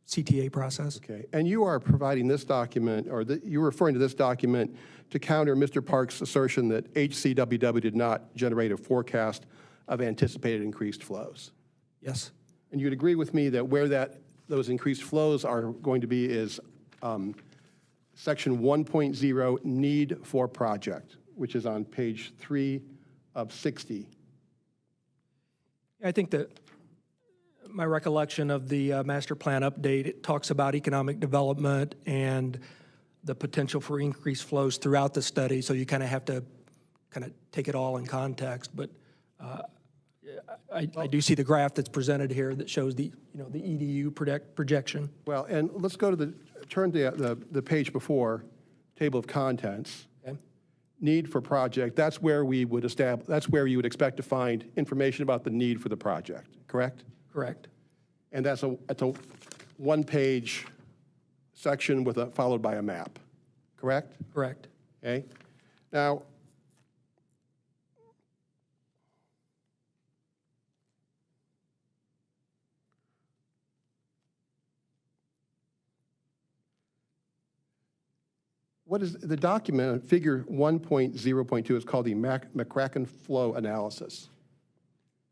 CTA process. Okay, and you are providing this document, or you're referring to this document to counter Mr. Park's assertion that HCWW did not generate a forecast of anticipated increased flows. Yes. And you'd agree with me that where those increased flows are going to be is section 1.0, need for project, which is on page 3 of 60. I think that my recollection of the master plan update, it talks about economic development and the potential for increased flows throughout the study, so you kind of have to kind of take it all in context. But I do see the graph that's presented here that shows the the EDU projection. Well, and let's go to turn to the page before, table of contents. Okay. Need for project, that's where we would establish, that's where you would expect to find information about the need for the project, correct? Correct. And that's a one-page section followed by a map, correct? Correct. Okay. Now, what is the document, figure 1.0.2 is called the McCracken flow analysis.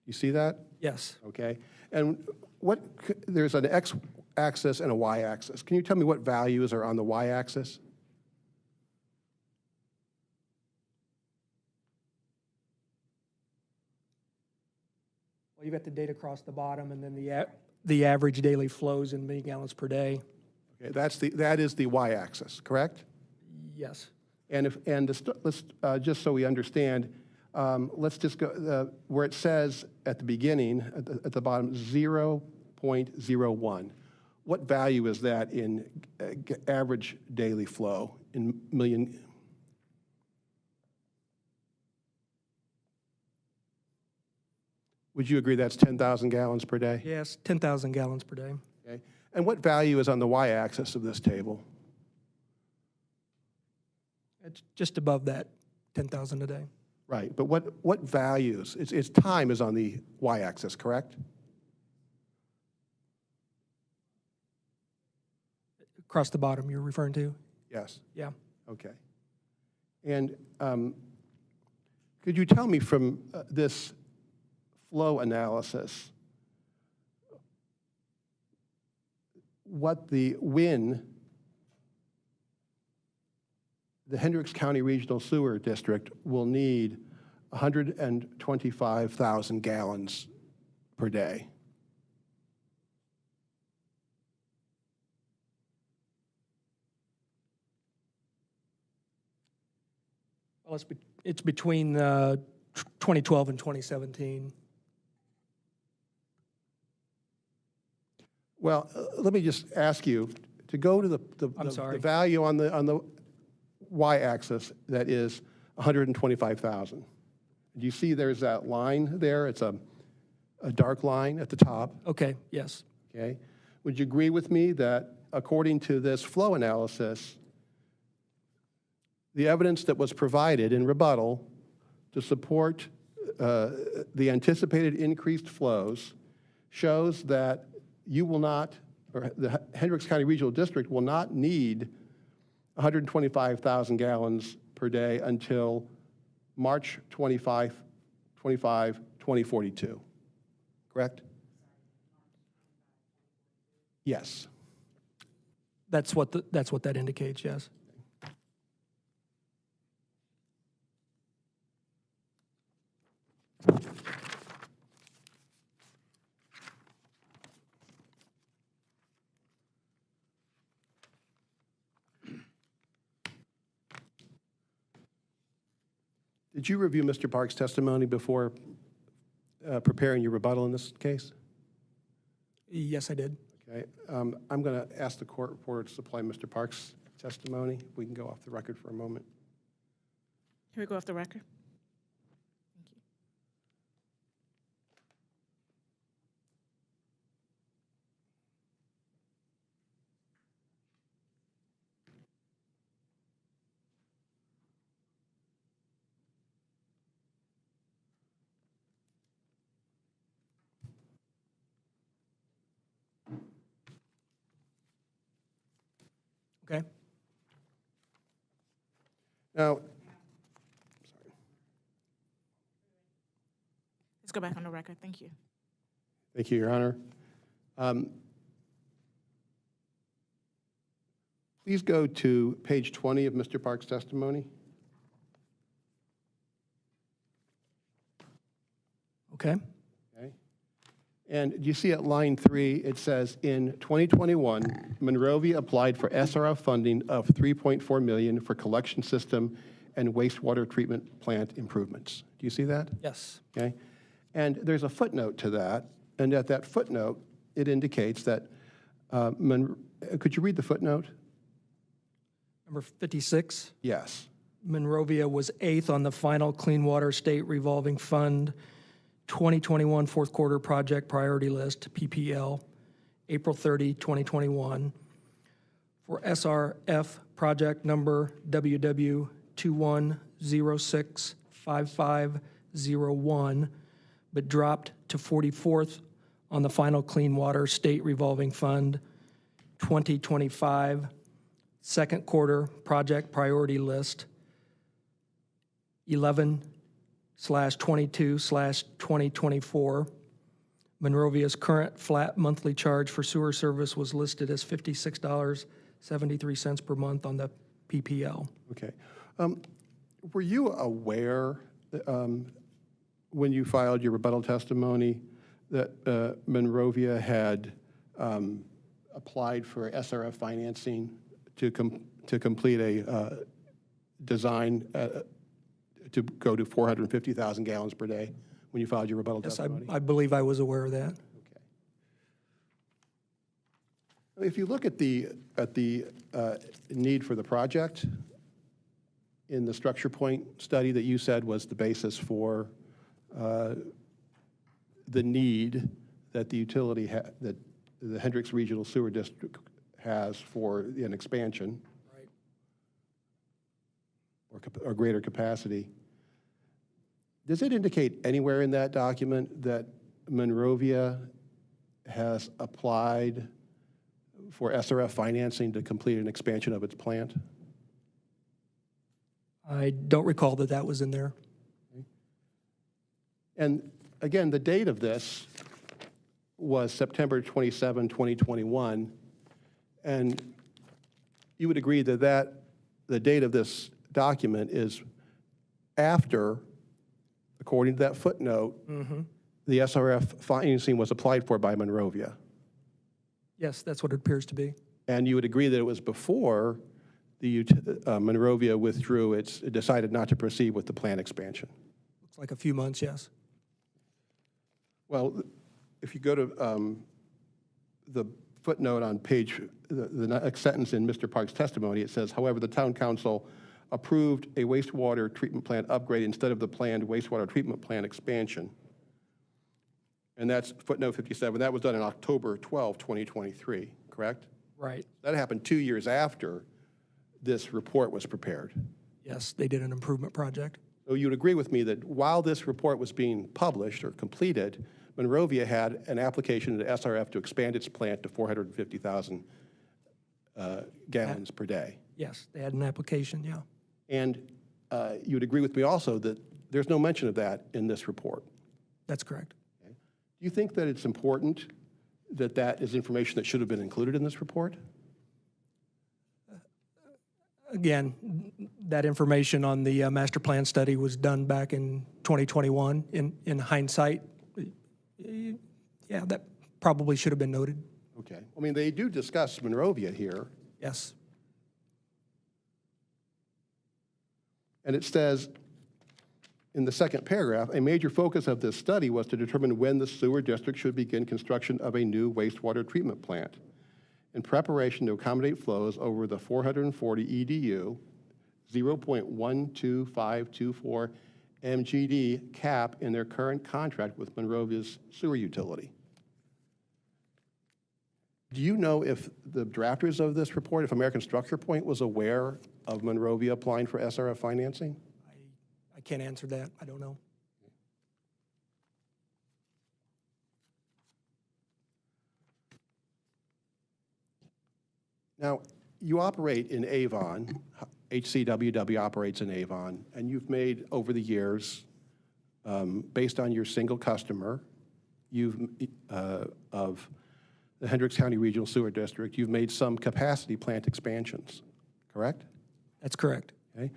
You see that? Yes. Okay. And there's an x-axis and a y-axis. Can you tell me what values are on the y-axis? Well, you've got the data across the bottom, and then the average daily flows in million gallons per day. Okay, that is the y-axis, correct? Yes. And let's just so we understand, let's just go where it says at the beginning, at the bottom, 0.01. What value is that in average daily flow in million? Would you agree that's 10,000 gallons per day? Yes, 10,000 gallons per day. Okay. And what value is on the y-axis of this table? It's just above that, 10,000 a day. Right, but what values? Its time is on the y-axis, correct? Across the bottom you're referring to? Yes. Yeah. Okay. And could you tell me from this flow analysis what when the Hendricks County Regional Sewer District will need 125,000 gallons per day? Well, it's between 2012 and 2017. Well, let me just ask you to go to the value on the y-axis that is 125,000. Do you see there's that line there? It's a dark line at the top. Okay, yes. Okay. Would you agree with me that according to this flow analysis, the evidence that was provided in rebuttal to support the anticipated increased flows shows that you will not, or the Hendricks County Regional District will not need 125,000 gallons per day until March 25, 2042, correct? Yes. That's what that indicates, yes. Did you review Mr. Park's testimony before preparing your rebuttal in this case? Yes, I did. Okay. I'm going to ask the court reporter to supply Mr. Park's testimony. We can go off the record for a moment. Here we go off the record. Thank you. Okay? Now, Let's go back on the record. Thank you. thank you, Your Honor. Please go to page 20 of Mr. Park's testimony. Okay? Okay. And you see at line 3, it says, in 2021, Monrovia applied for SRF funding of $3.4 million for collection system and wastewater treatment plant improvements. Do you see that? Yes. Okay. And there's a footnote to that, and at that footnote, it indicates that, could you read the footnote? Number 56. Yes. Monrovia was 8th on the final Clean Water State Revolving Fund 2021 fourth quarter project priority list, PPL, April 30, 2021, for SRF project number WW21065501, but dropped to 44th on the final Clean Water State Revolving Fund 2025 second quarter project priority list 11/22/2024. Monrovia's current flat monthly charge for sewer service was listed as $56.73 per month on the PPL. Okay. Were you aware when you filed your rebuttal testimony that Monrovia had applied for SRF financing to complete a design to go to 450,000 gallons per day when you filed your rebuttal Yes, testimony? I believe I was aware of that. Okay. If you look at the need for the project in the structure point study that you said was the basis for the need that the utility that the Hendricks Regional Sewer District has for an expansion, Right. or greater capacity. Does it indicate anywhere in that document that Monrovia has applied for SRF financing to complete an expansion of its plant? I don't recall that that was in there. And again, the date of this was September 27, 2021, and you would agree that the date of this document is after, according to that footnote, the SRF financing was applied for by Monrovia. Yes, that's what it appears to be. And you would agree that it was before the Monrovia decided not to proceed with the plant expansion. Looks like a few months, yes. Well, if you go to the footnote on page, the next sentence in Mr. Park's testimony, it says, however, the town council approved a wastewater treatment plant upgrade instead of the planned wastewater treatment plant expansion. And that's footnote 57. That was done on October 12, 2023, correct? Right. That happened 2 years after this report was prepared. Yes, they did an improvement project. So you'd agree with me that while this report was being published or completed, Monrovia had an application to SRF to expand its plant to 450,000 gallons per day. Yes, they had an application, yeah. And you'd agree with me also that there's no mention of that in this report. That's correct. Do you think that it's important that that is information that should have been included in this report? Again, that information on the master plan study was done back in 2021. In hindsight, yeah, that probably should have been noted. Okay. I mean, they do discuss Monrovia here. Yes. And it says in the second paragraph, a major focus of this study was to determine when the sewer district should begin construction of a new wastewater treatment plant in preparation to accommodate flows over the 440 EDU 0.12524 MGD cap in their current contract with Monrovia's sewer utility. Do you know if the drafters of this report, if American Structure Point was aware of Monrovia applying for SRF financing? I can't answer that. I don't know. Now, you operate in Avon, HCWW operates in Avon, and you've made over the years, based on your single customer, of the Hendricks County Regional Sewer District, you've made some capacity plant expansions, correct? That's correct. Okay.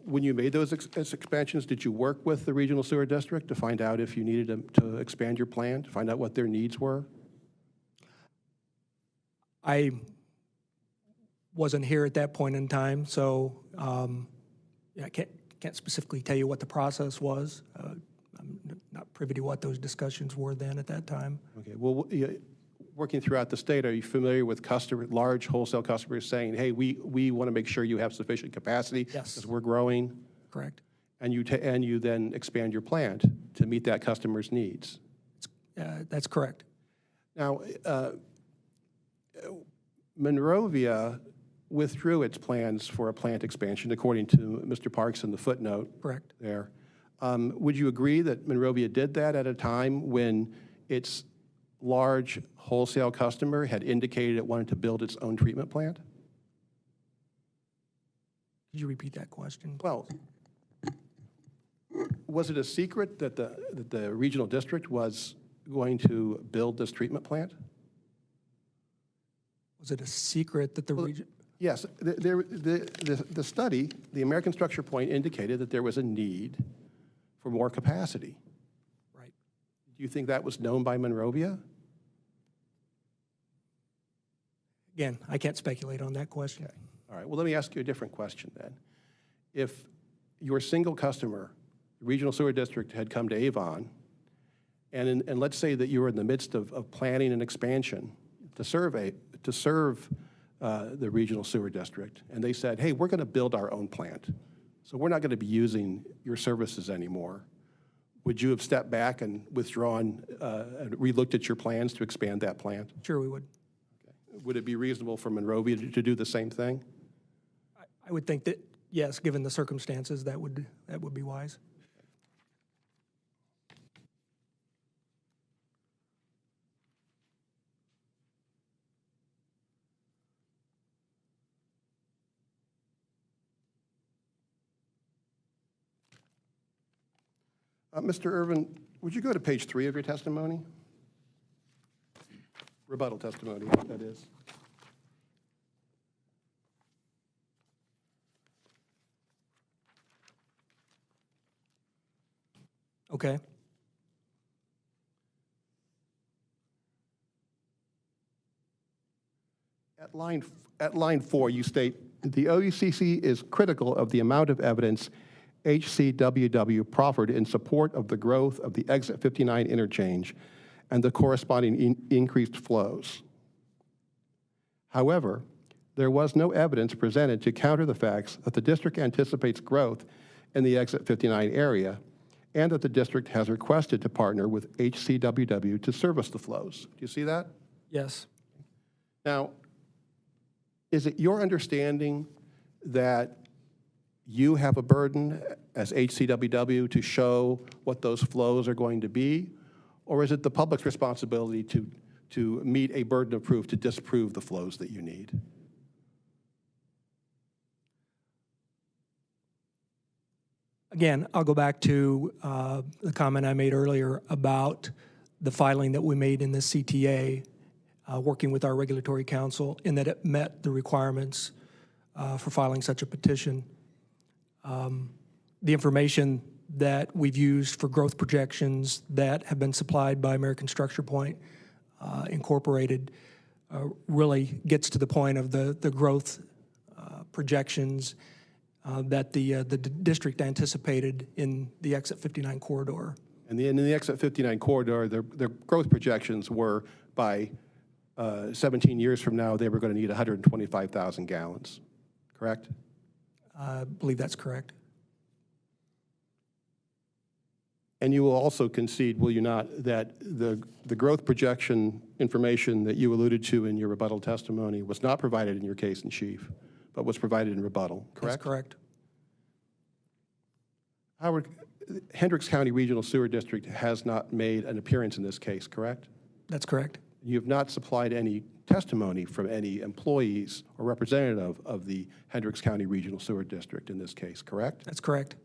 When you made those expansions, did you work with the Regional Sewer District to find out if you needed to expand your plant, to find out what their needs were? I wasn't here at that point in time, so I can't specifically tell you what the process was. I'm not privy to what those discussions were then at that time. Okay. Well, working throughout the state, are you familiar with large wholesale customers saying, hey, we want to make sure you have sufficient capacity Yes. because we're growing? Correct. And you then expand your plant to meet that customer's needs. That's correct. Now, Monrovia withdrew its plans for a plant expansion, according to Mr. Parks in the footnote. Correct. There. Would you agree that Monrovia did that at a time when its large wholesale customer had indicated it wanted to build its own treatment plant? Could you repeat that question? Well, was it a secret that the regional district was going to build this treatment plant? Was it a secret that the region? Yes. The study, the American Structure Point, indicated that there was a need for more capacity. Right. Do you think that was known by Monrovia? Again, I can't speculate on that question. Okay. All right. Well, let me ask you a different question then. If your single customer, the Regional Sewer District, had come to Avon, and let's say that you were in the midst of planning an expansion to serve the Regional Sewer District, and they said, hey, we're going to build our own plant, so we're not going to be using your services anymore. Would you have stepped back and withdrawn and relooked at your plans to expand that plant? Sure, we would. Okay. Would it be reasonable for Monrovia to do the same thing? I would think that, yes, given the circumstances, that would be wise. Mr. Irvin, would you go to page 3 of your testimony? Rebuttal testimony, that is. Okay. At line 4, you state, the OUCC is critical of the amount of evidence HCWW proffered in support of the growth of the Exit 59 interchange and the corresponding increased flows. However, there was no evidence presented to counter the facts that the district anticipates growth in the Exit 59 area and that the district has requested to partner with HCWW to service the flows. Do you see that? Yes. Now, is it your understanding that you have a burden as HCWW to show what those flows are going to be, or is it the public's responsibility to meet a burden of proof to disprove the flows that you need? Again, I'll go back to the comment I made earlier about the filing that we made in the CTA, working with our regulatory counsel, in that it met the requirements for filing such a petition. The information that we've used for growth projections that have been supplied by American Structure Point Incorporated really gets to the point of the growth projections that the district anticipated in the Exit 59 corridor. And in the Exit 59 corridor, their growth projections were by 17 years from now, they were going to need 125,000 gallons, correct? I believe that's correct. And you will also concede, will you not, that the growth projection information that you alluded to in your rebuttal testimony was not provided in your case in chief, but was provided in rebuttal, correct? That's correct. Howard, Hendricks County Regional Sewer District has not made an appearance in this case, correct? That's correct. You have not supplied any testimony from any employees or representative of the Hendricks County Regional Sewer District in this case, correct? That's correct.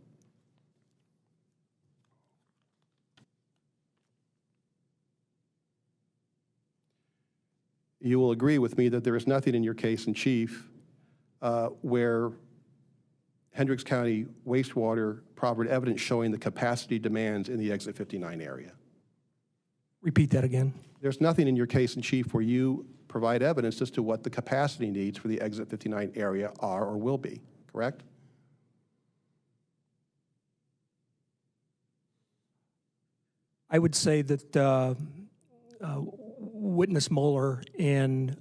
You will agree with me that there is nothing in your case in chief where Hendricks County wastewater provided evidence showing the capacity demands in the Exit 59 area. Repeat that again. There's nothing in your case in chief where you provide evidence as to what the capacity needs for the Exit 59 area are or will be, correct? I would say that Witness Mueller in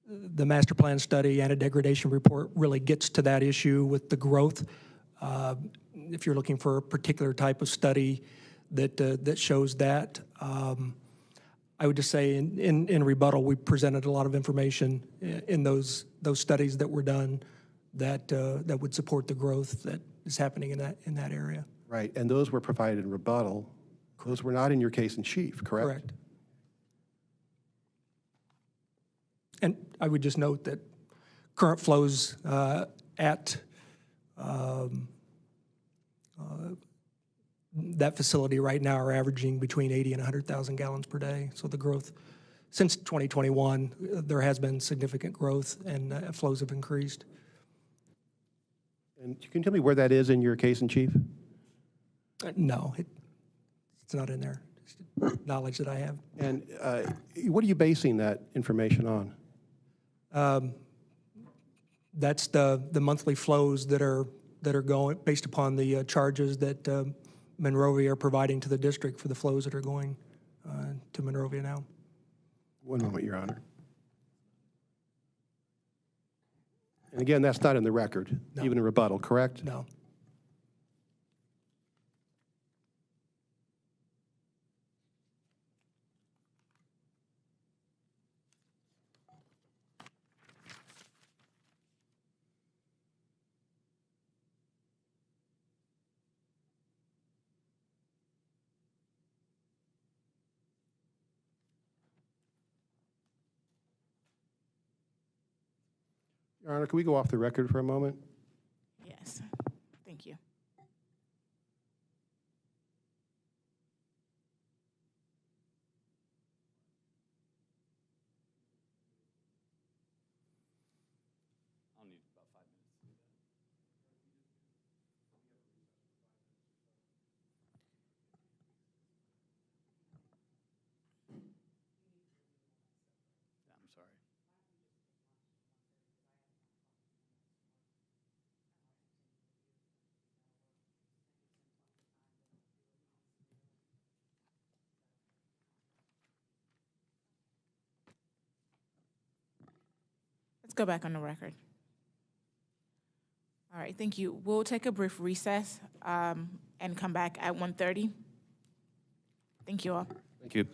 the master plan study and a degradation report really gets to that issue with the growth. If you're looking for a particular type of study that shows that, I would just say in rebuttal, we presented a lot of information in those studies that were done that would support the growth that is happening in that area. Right, and those were provided in rebuttal. Those were not in your case in chief, correct? Correct. And I would just note that current flows at that facility right now are averaging between 80 and 100,000 gallons per day. So the growth since 2021, there has been significant growth and flows have increased. And you can tell me where that is in your case in chief? No, it's not in there. It's knowledge that I have. And what are you basing that information on? That's the monthly flows that are going based upon the charges that Monrovia are providing to the district for the flows that are going to Monrovia now. One moment, Your Honor. And again, that's not in the record, No. even in rebuttal, correct? No. Your Honor, can we go off the record for a moment? Yes. Thank you. I'm sorry. Let's go back on the record. All right, thank you. We'll take a brief recess and come back at 1:30. Thank you all. Thank you.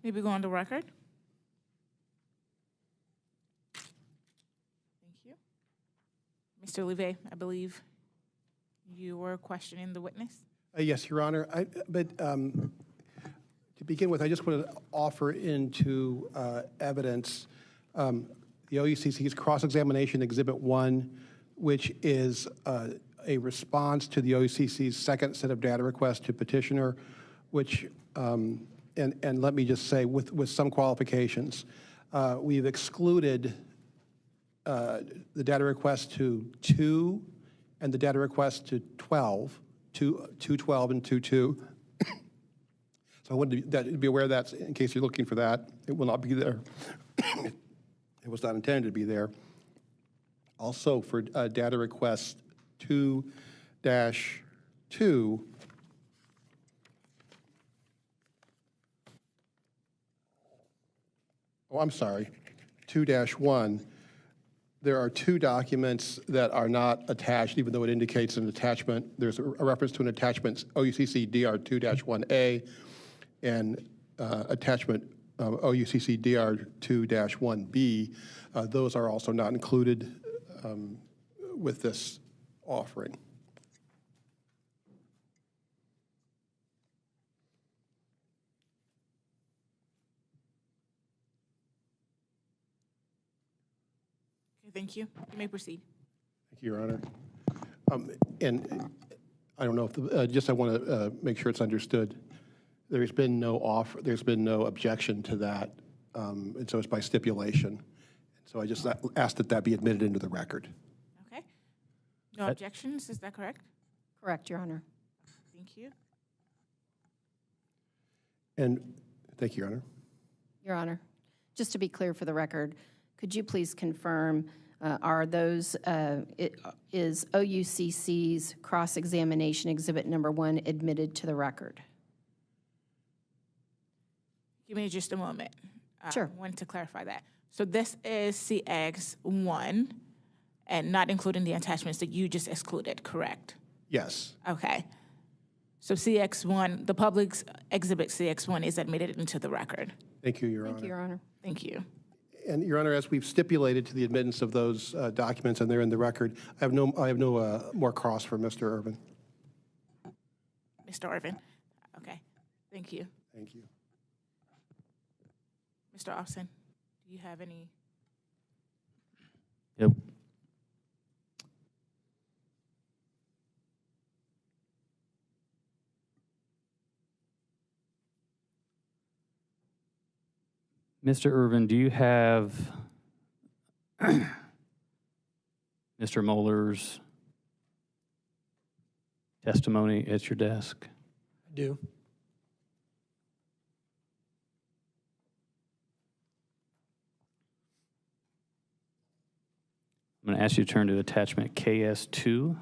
Maybe go on the record. Thank you. Mr. Levy, I believe you were questioning the witness. Yes, Your Honor. To begin with, I just want to offer into evidence the OUCC's cross-examination Exhibit 1, which is a response to the OUCC's second set of data requests to petitioner, which, and let me just say, with some qualifications, we've excluded the data request to 2 and the data request to 12, 212 and 22. So I wanted to be aware of that in case you're looking for that. It will not be there. It was not intended to be there. Also for data request 2-2, oh, I'm sorry, 2-1, there are 2 documents that are not attached, even though it indicates an attachment. There's a reference to an attachment, OUCC DR 2-1A, and attachment OUCC DR 2-1B. Those are also not included with this offering. Okay, thank you. You may proceed. Thank you, Your Honor. And I don't know if I want to make sure it's understood. There's been no offer. There's been no objection to that, and so it's by stipulation. So I just asked that be admitted into the record. Okay. No objections, is that correct? Correct, Your Honor. Thank you. And thank you, Your Honor. Your Honor, just to be clear for the record, could you please confirm, are those, is OUCC's cross-examination Exhibit Number 1 admitted to the record? Give me just a moment. Sure. I wanted to clarify that. So this is CX1 and not including the attachments that you just excluded, correct? Yes. Okay. So CX1, the public's exhibit CX1 is admitted into the record. Thank you, Your Honor. Thank you, Your Honor. Thank you. And Your Honor, as we've stipulated to the admittance of those documents and they're in the record, I have no more cross for Mr. Irvin. Mr. Irvin. Okay. Thank you. Thank you. Mr. Austin, do you have any? Yep. Mr. Irvin, do you have Mr. Moeller's testimony at your desk? I do. I'm going to ask you to turn to attachment KS2.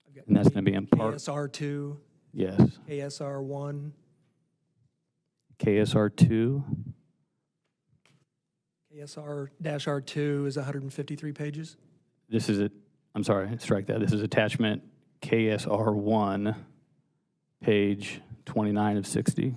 I've got And that's going to be in part, KSR2, yes, KSR1, KSR2. KSR-R2 is 153 pages. This is it. I'm sorry, strike that. This is attachment KSR1, page 29 of 60.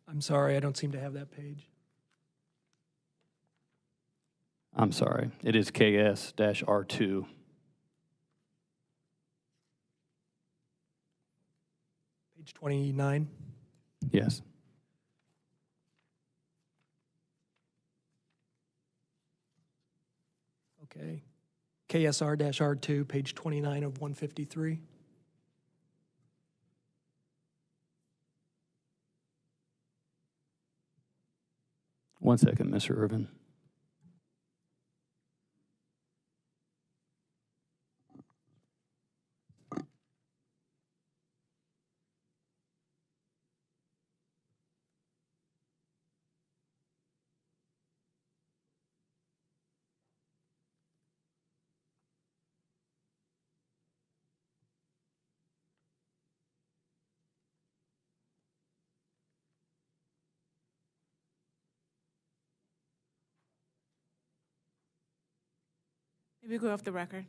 I'm sorry, I don't seem to have that page. I'm sorry. It is KS-R2. Page 29. Yes. Okay. KSR-R2, page 29 of 153. One second, Mr. Irvin. Maybe go off the record.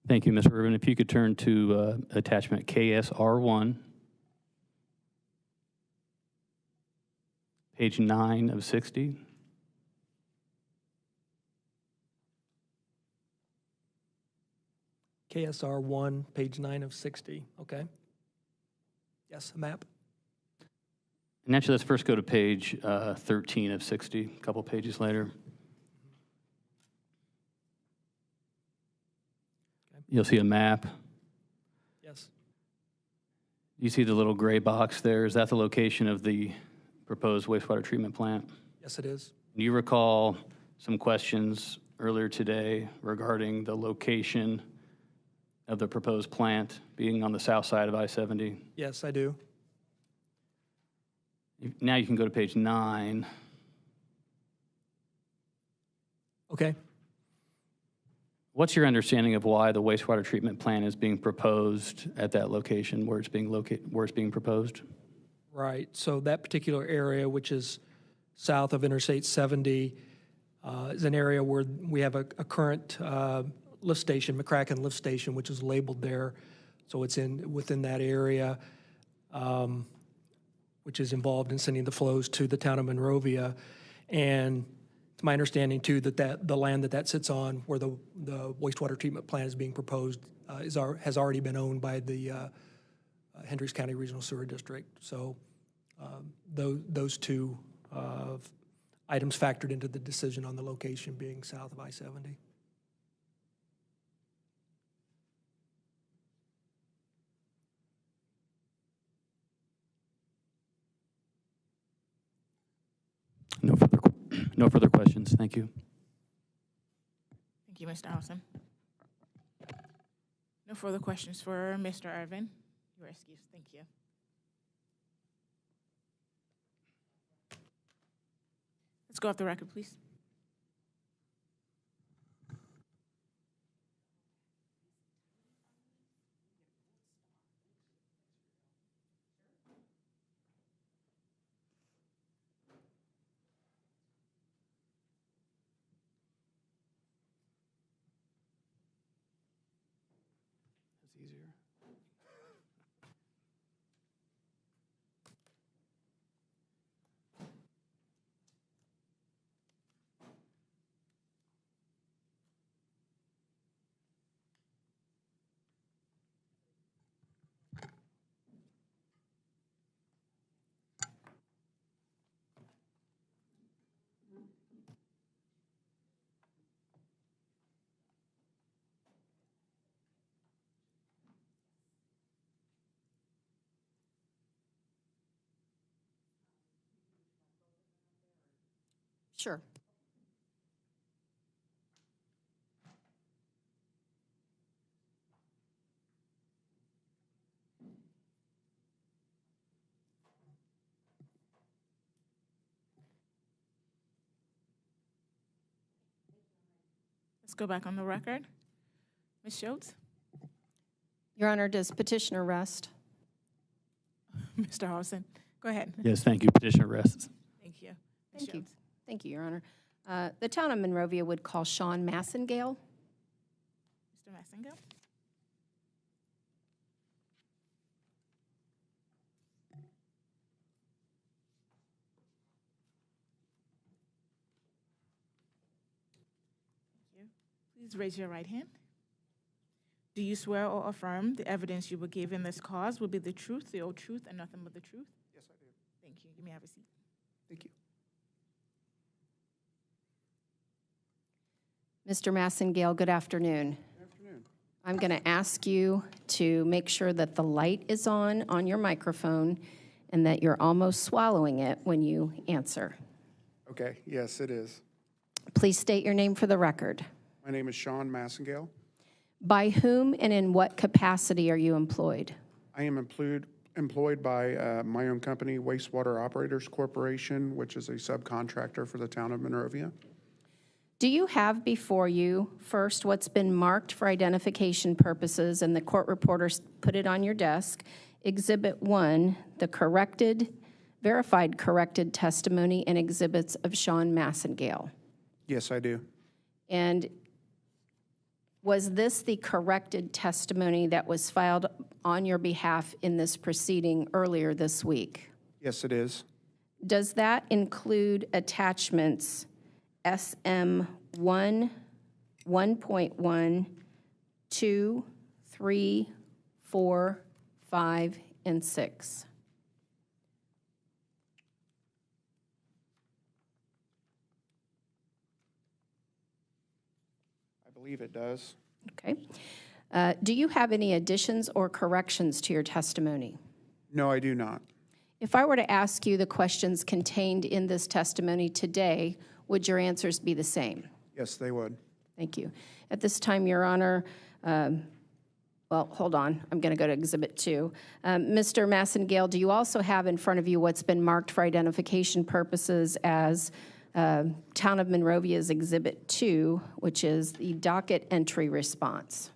Thank you, Mr. Irvin. If you could turn to attachment KSR1, page 9 of 60. KSR 1, page 9 of 60, okay. Yes, a map. And actually, let's first go to page 13 of 60, a couple pages later. Okay. You'll see a map. Yes. You see the little gray box there? Is that the location of the proposed wastewater treatment plant? Yes, it is. Do you recall some questions earlier today regarding the location of the proposed plant being on the south side of I-70? Yes, I do. Now you can go to page 9. Okay. What's your understanding of why the wastewater treatment plant is being proposed at that location where it's being proposed? Right. So that particular area, which is south of Interstate 70, is an area where we have a current lift station, McCracken lift station, which is labeled there. So it's within that area, which is involved in sending the flows to the town of Monrovia. And it's my understanding too that the land that sits on, where the wastewater treatment plant is being proposed, has already been owned by the Hendricks County Regional Sewer District. So those two items factored into the decision on the location being south of I-70. No further questions. Thank you. Thank you, Mr. Allison. No further questions for Mr. Irvin. You are excused. Thank you. Let's go off the record, please. easier. Sure. Let's go back on the record. Ms. Schultz? Your Honor, does petitioner rest? Mr. Hawson? Go ahead. Yes, thank you. Petitioner rests. Thank you. Ms. Thank you. Schultz? Thank you, Your Honor. The town of Monrovia would call Sean Massengale. Mr. Massengill? Thank you. Please raise your right hand. Do you swear or affirm the evidence you will give in this cause will be the truth, the whole truth, and nothing but the truth? Yes, I do. Thank you. You may have a seat. Thank you. Mr. Massengale, good afternoon. Good afternoon. I'm going to ask you to make sure that the light is on your microphone and that you're almost swallowing it when you answer. Okay, yes, it is. Please state your name for the record. My name is Sean Massengale. By whom and in what capacity are you employed? I am employed by my own company, Wastewater Operators Corporation, which is a subcontractor for the town of Monrovia. Do you have before you, first, what's been marked for identification purposes, and the court reporters put it on your desk, Exhibit 1, the verified corrected testimony and exhibits of Sean Massengale? Yes, I do. And was this the corrected testimony that was filed on your behalf in this proceeding earlier this week? Yes, it is. Does that include attachments SM 1, 1.1, 2, 3, 4, 5, and 6? I believe it does. Okay. Do you have any additions or corrections to your testimony? No, I do not. If I were to ask you the questions contained in this testimony today, would your answers be the same? Yes, they would. Thank you. At this time, Your Honor, well, hold on. I'm going to go to Exhibit 2. Mr. Massengale, do you also have in front of you what's been marked for identification purposes as Town of Monrovia's Exhibit 2, which is the docket entry response?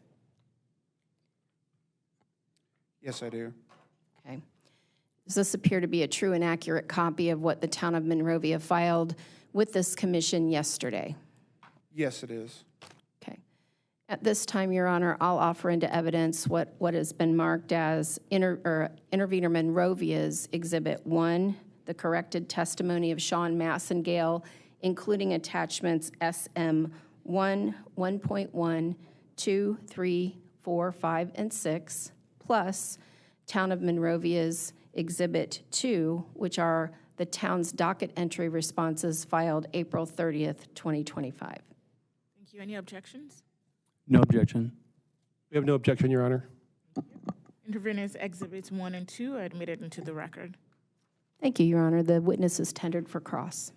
Yes, I do. Okay. Does this appear to be a true and accurate copy of what the Town of Monrovia filed with this commission yesterday? Yes, it is. Okay. At this time, Your Honor, I'll offer into evidence what has been marked as Intervenor Monrovia's Exhibit 1, the corrected testimony of Sean Massengale, including attachments SM 1, 1.1, 2, 3, 4, 5, and 6, plus Town of Monrovia's Exhibit 2, which are the town's docket entry responses filed April 30th, 2025. Thank you. Any objections? No objection. We have no objection, Your Honor. Intervenors Exhibits 1 and 2 are admitted into the record. Thank you, Your Honor. The witness is tendered for cross.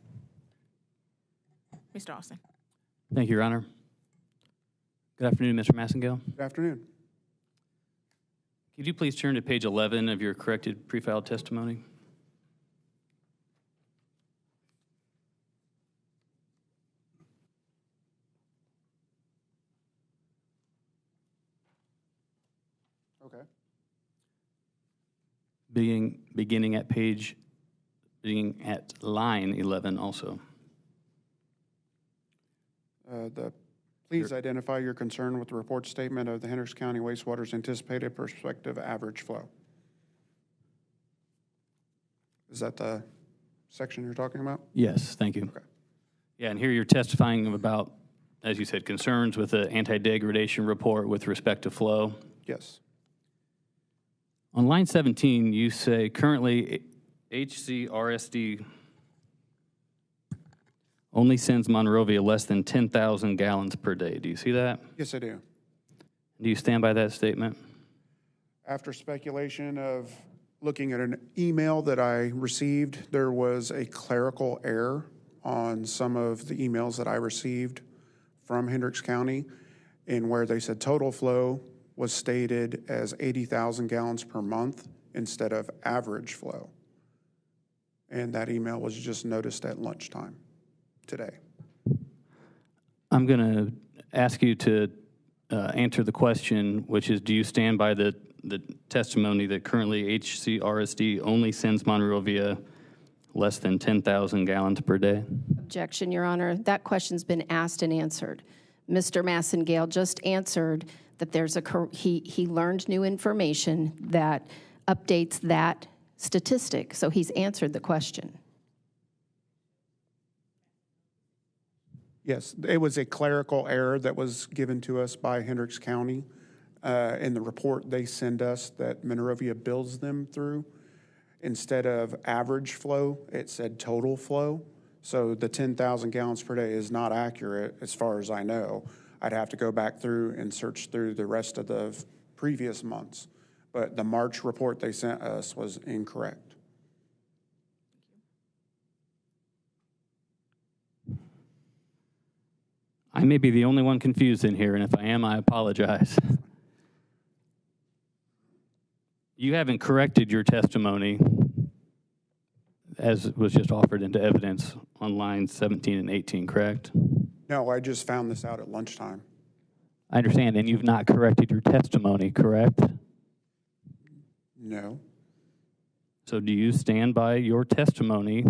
Mr. Austin? Thank you, Your Honor. Good afternoon, Mr. Massengale. Good afternoon. Could you please turn to page 11 of your corrected pre-filed testimony? Okay. Beginning at line 11 also. The Please identify your concern with the report statement of the Hendricks County Wastewater's anticipated prospective average flow. Is that the section you're talking about? Yes, thank you. Okay. Yeah, and here you're testifying about, as you said, concerns with the anti-degradation report with respect to flow. Yes. On line 17, you say currently HCRSD only sends Monrovia less than 10,000 gallons per day. Do you see that? Yes, I do. Do you stand by that statement? After speculation of looking at an email that I received, there was a clerical error on some of the emails that I received from Hendricks County, in where they said total flow was stated as 80,000 gallons per month instead of average flow. And that email was just noticed at lunchtime today. I'm going to ask you to answer the question, which is, do you stand by the testimony that currently HCRSD only sends Monrovia less than 10,000 gallons per day? Objection, Your Honor. That question's been asked and answered. Mr. Massengale just answered that he learned new information that updates that statistic. So he's answered the question. Yes, it was a clerical error that was given to us by Hendricks County in the report they send us that Monrovia bills them through. Instead of average flow, it said total flow. So the 10,000 gallons per day is not accurate as far as I know. I'd have to go back through and search through the rest of the previous months. But the March report they sent us was incorrect. I may be the only one confused in here, and if I am, I apologize. You haven't corrected your testimony as was just offered into evidence on lines 17 and 18, correct? No, I just found this out at lunchtime. I understand, and you've not corrected your testimony, correct? No. So do you stand by your testimony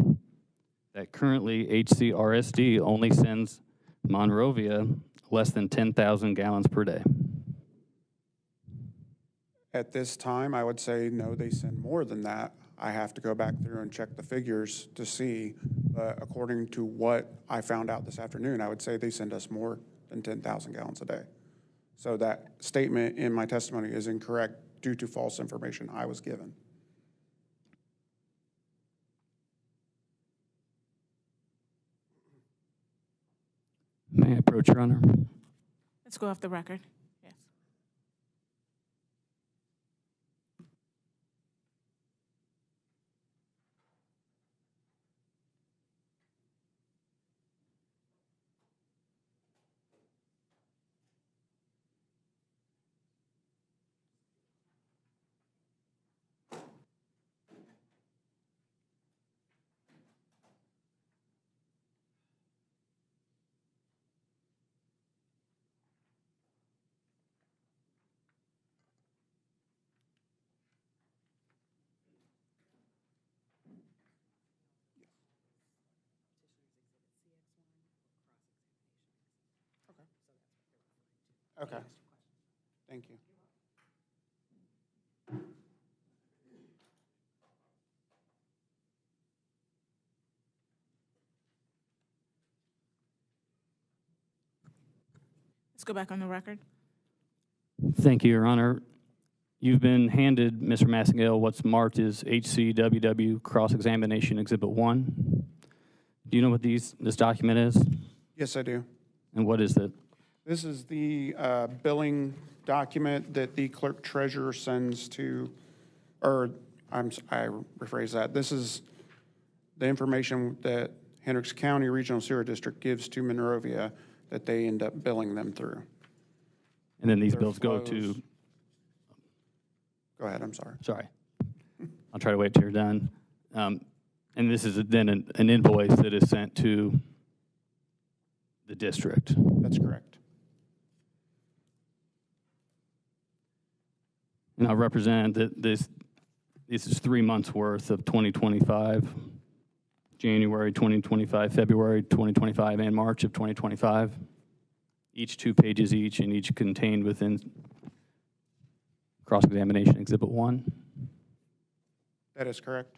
that currently HCRSD only sends Monrovia less than 10,000 gallons per day? At this time, I would say no, they send more than that. I have to go back through and check the figures to see. But according to what I found out this afternoon, I would say they send us more than 10,000 gallons a day. So that statement in my testimony is incorrect due to false information I was given. May I approach, Your Honor? Let's go off the record. Yes. Okay. Thank you. Let's go back on the record. Thank you, Your Honor. You've been handed, Mr. Massengale, what's marked as HCWW Cross-Examination Exhibit 1. Do you know what this document is? Yes, I do. And what is it? This is the billing document that the clerk treasurer sends to, or I rephrase that. This is the information that Hendricks County Regional Sewer District gives to Monrovia that they end up billing them through. And then these Their bills go flows. to, Go ahead, I'm sorry. sorry. I'll try to wait till you're done. And this is then an invoice that is sent to the district. That's correct. And I'll represent that this is 3 months worth of 2025, January 2025, February 2025, and March of 2025. each 2 pages each, and each contained within cross-examination Exhibit 1. That is correct.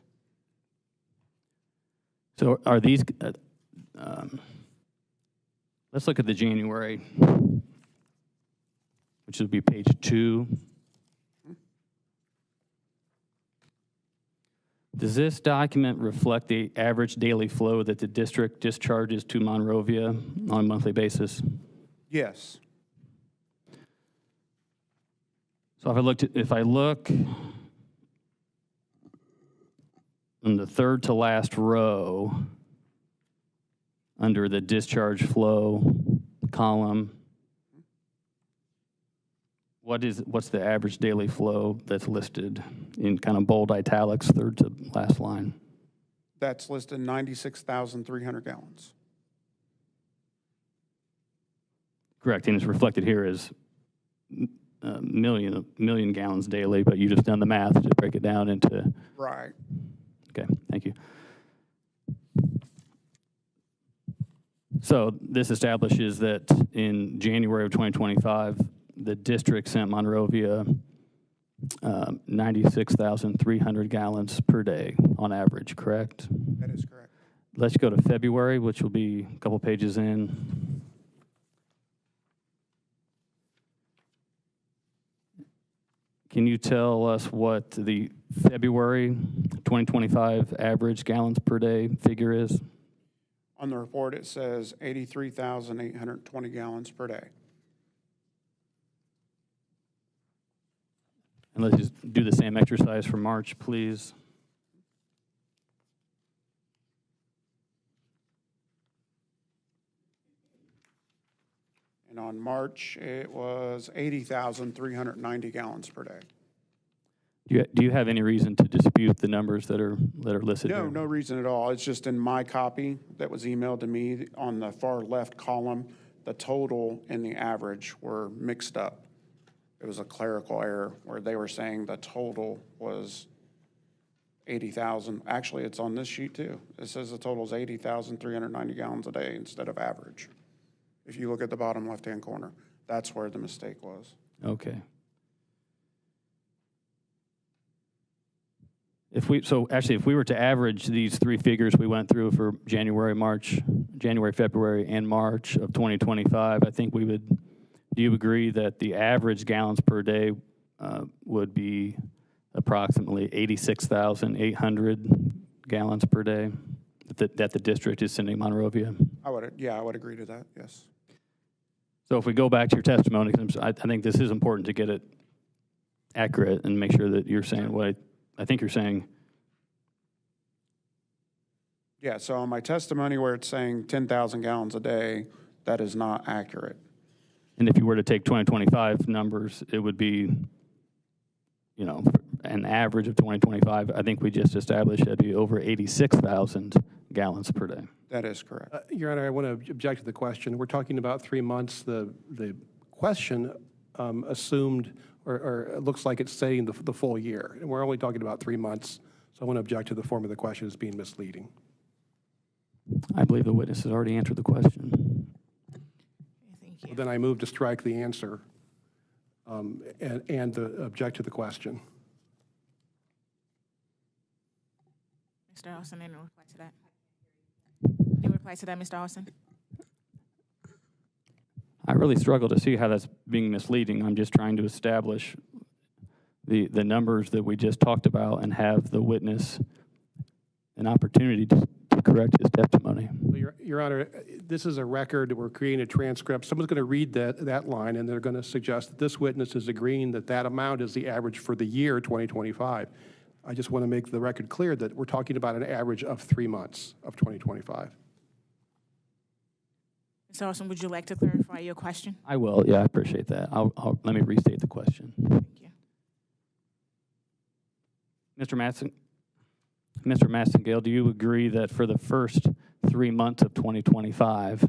So are these, let's look at the January, which would be page 2. Does this document reflect the average daily flow that the district discharges to Monrovia on a monthly basis? Yes. So if I look in the third to last row under the discharge flow column, what's the average daily flow that's listed in kind of bold italics, third to last line? That's listed 96,300 gallons. Correct, and it's reflected here as million gallons daily, but you just done the math to break it down into. Right. Okay, thank you. So this establishes that in January of 2025, the district sent Monrovia 96,300 gallons per day on average, correct? That is correct. Let's go to February, which will be a couple pages in. Can you tell us what the February 2025 average gallons per day figure is? On the report, it says 83,820 gallons per day. And let's just do the same exercise for March, please. And on March, it was 80,390 gallons per day. Do you have any reason to dispute the numbers that are listed No, here? no reason at all. It's just in my copy that was emailed to me on the far left column, the total and the average were mixed up. It was a clerical error where they were saying the total was 80,000. Actually, it's on this sheet too. It says the total is 80,390 gallons a day instead of average. If you look at the bottom left-hand corner, that's where the mistake was. Okay. If we were to average these 3 figures we went through for January, February, and March of 2025, I think we would. Do you agree that the average gallons per day would be approximately 86,800 gallons per day that the district is sending Monrovia? I would agree to that, yes. So if we go back to your testimony, 'cause I think this is important to get it accurate and make sure that you're saying what I think you're saying. Yeah, so on my testimony where it's saying 10,000 gallons a day, that is not accurate. And if you were to take 2025 numbers, it would be, an average of 2025. I think we just established it'd be over 86,000 gallons per day. That is correct. Your Honor, I want to object to the question. We're talking about 3 months. The question assumed, or it looks like it's saying the full year, and we're only talking about 3 months. So I want to object to the form of the question as being misleading. I believe the witness has already answered the question. Thank you. Well, then I move to strike the answer and object to the question. Mr. Austin, any reply to that? Any reply to that, Mr. Austin? I really struggle to see how that's being misleading. I'm just trying to establish the numbers that we just talked about and have the witness an opportunity to correct his testimony. Well, Your Honor, this is a record. We're creating a transcript. Someone's going to read that line, and they're going to suggest that this witness is agreeing that amount is the average for the year 2025. I just want to make the record clear that we're talking about an average of 3 months of 2025. Mr. Austin, would you like to clarify your question? I will. Yeah, I appreciate that. Let me restate the question. Thank you. Mr. Massengale, do you agree that for the first 3 months of 2025,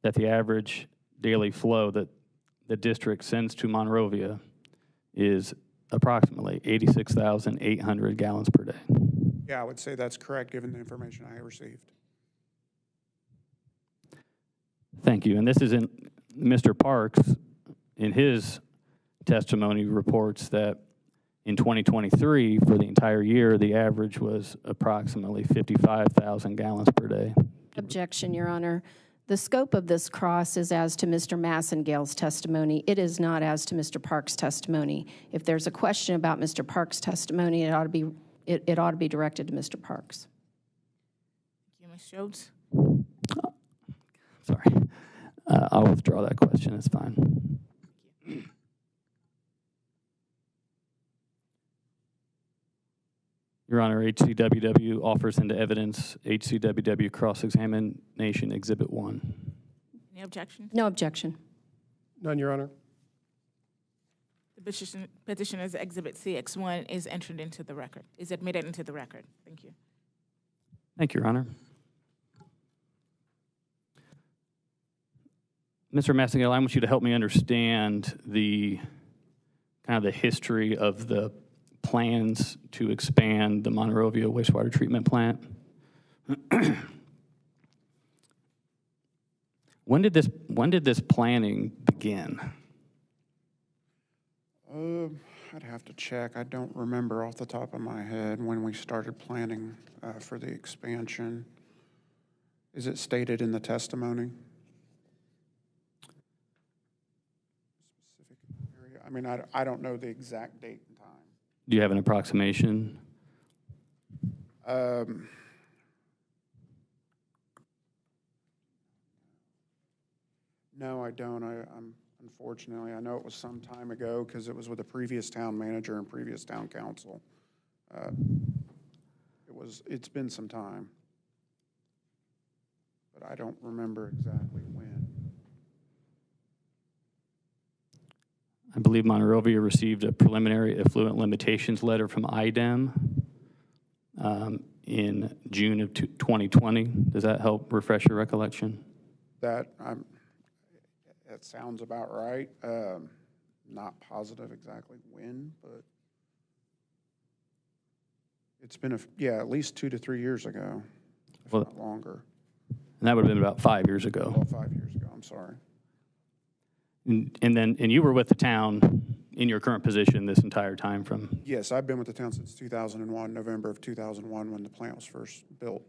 that the average daily flow that the district sends to Monrovia is approximately 86,800 gallons per day? Yeah, I would say that's correct, given the information I received. Thank you. And this is in Mr. Parks, in his testimony, reports that in 2023, for the entire year, the average was approximately 55,000 gallons per day. Objection, Your Honor. The scope of this cross is as to Mr. Massengale's testimony. It is not as to Mr. Parks' testimony. If there's a question about Mr. Parks' testimony, it ought to be directed to Mr. Parks. Thank you, Ms. Schultz. Sorry. I'll withdraw that question. It's fine. Your Honor, HCWW offers into evidence HCWW cross-examination Exhibit 1. Any objection? No objection. None, Your Honor. The petitioner's Exhibit CX1 is entered into the record, is admitted into the record. Thank you. Thank you, Your Honor. Mr. Massengale, I want you to help me understand the kind of the history of the plans to expand the Monrovia wastewater treatment plant. When did this planning begin? I'd have to check. I don't remember off the top of my head when we started planning for the expansion. Is it stated in the testimony? Specific area? I mean, I don't know the exact date and time. Do you have an approximation? No, I don't. I'm unfortunately, I know it was some time ago because it was with a previous town manager and previous town council. It's been some time, but I don't remember exactly when. I believe Monrovia received a preliminary effluent limitations letter from IDEM in June of 2020. Does that help refresh your recollection? That sounds about right. Not positive exactly when, but it's been at least 2 to 3 years ago, if not longer. And that would have been about 5 years ago. Well, 5 years ago. I'm sorry. And you were with the town in your current position this entire time from? Yes, I've been with the town since 2001, November of 2001, when the plant was first built.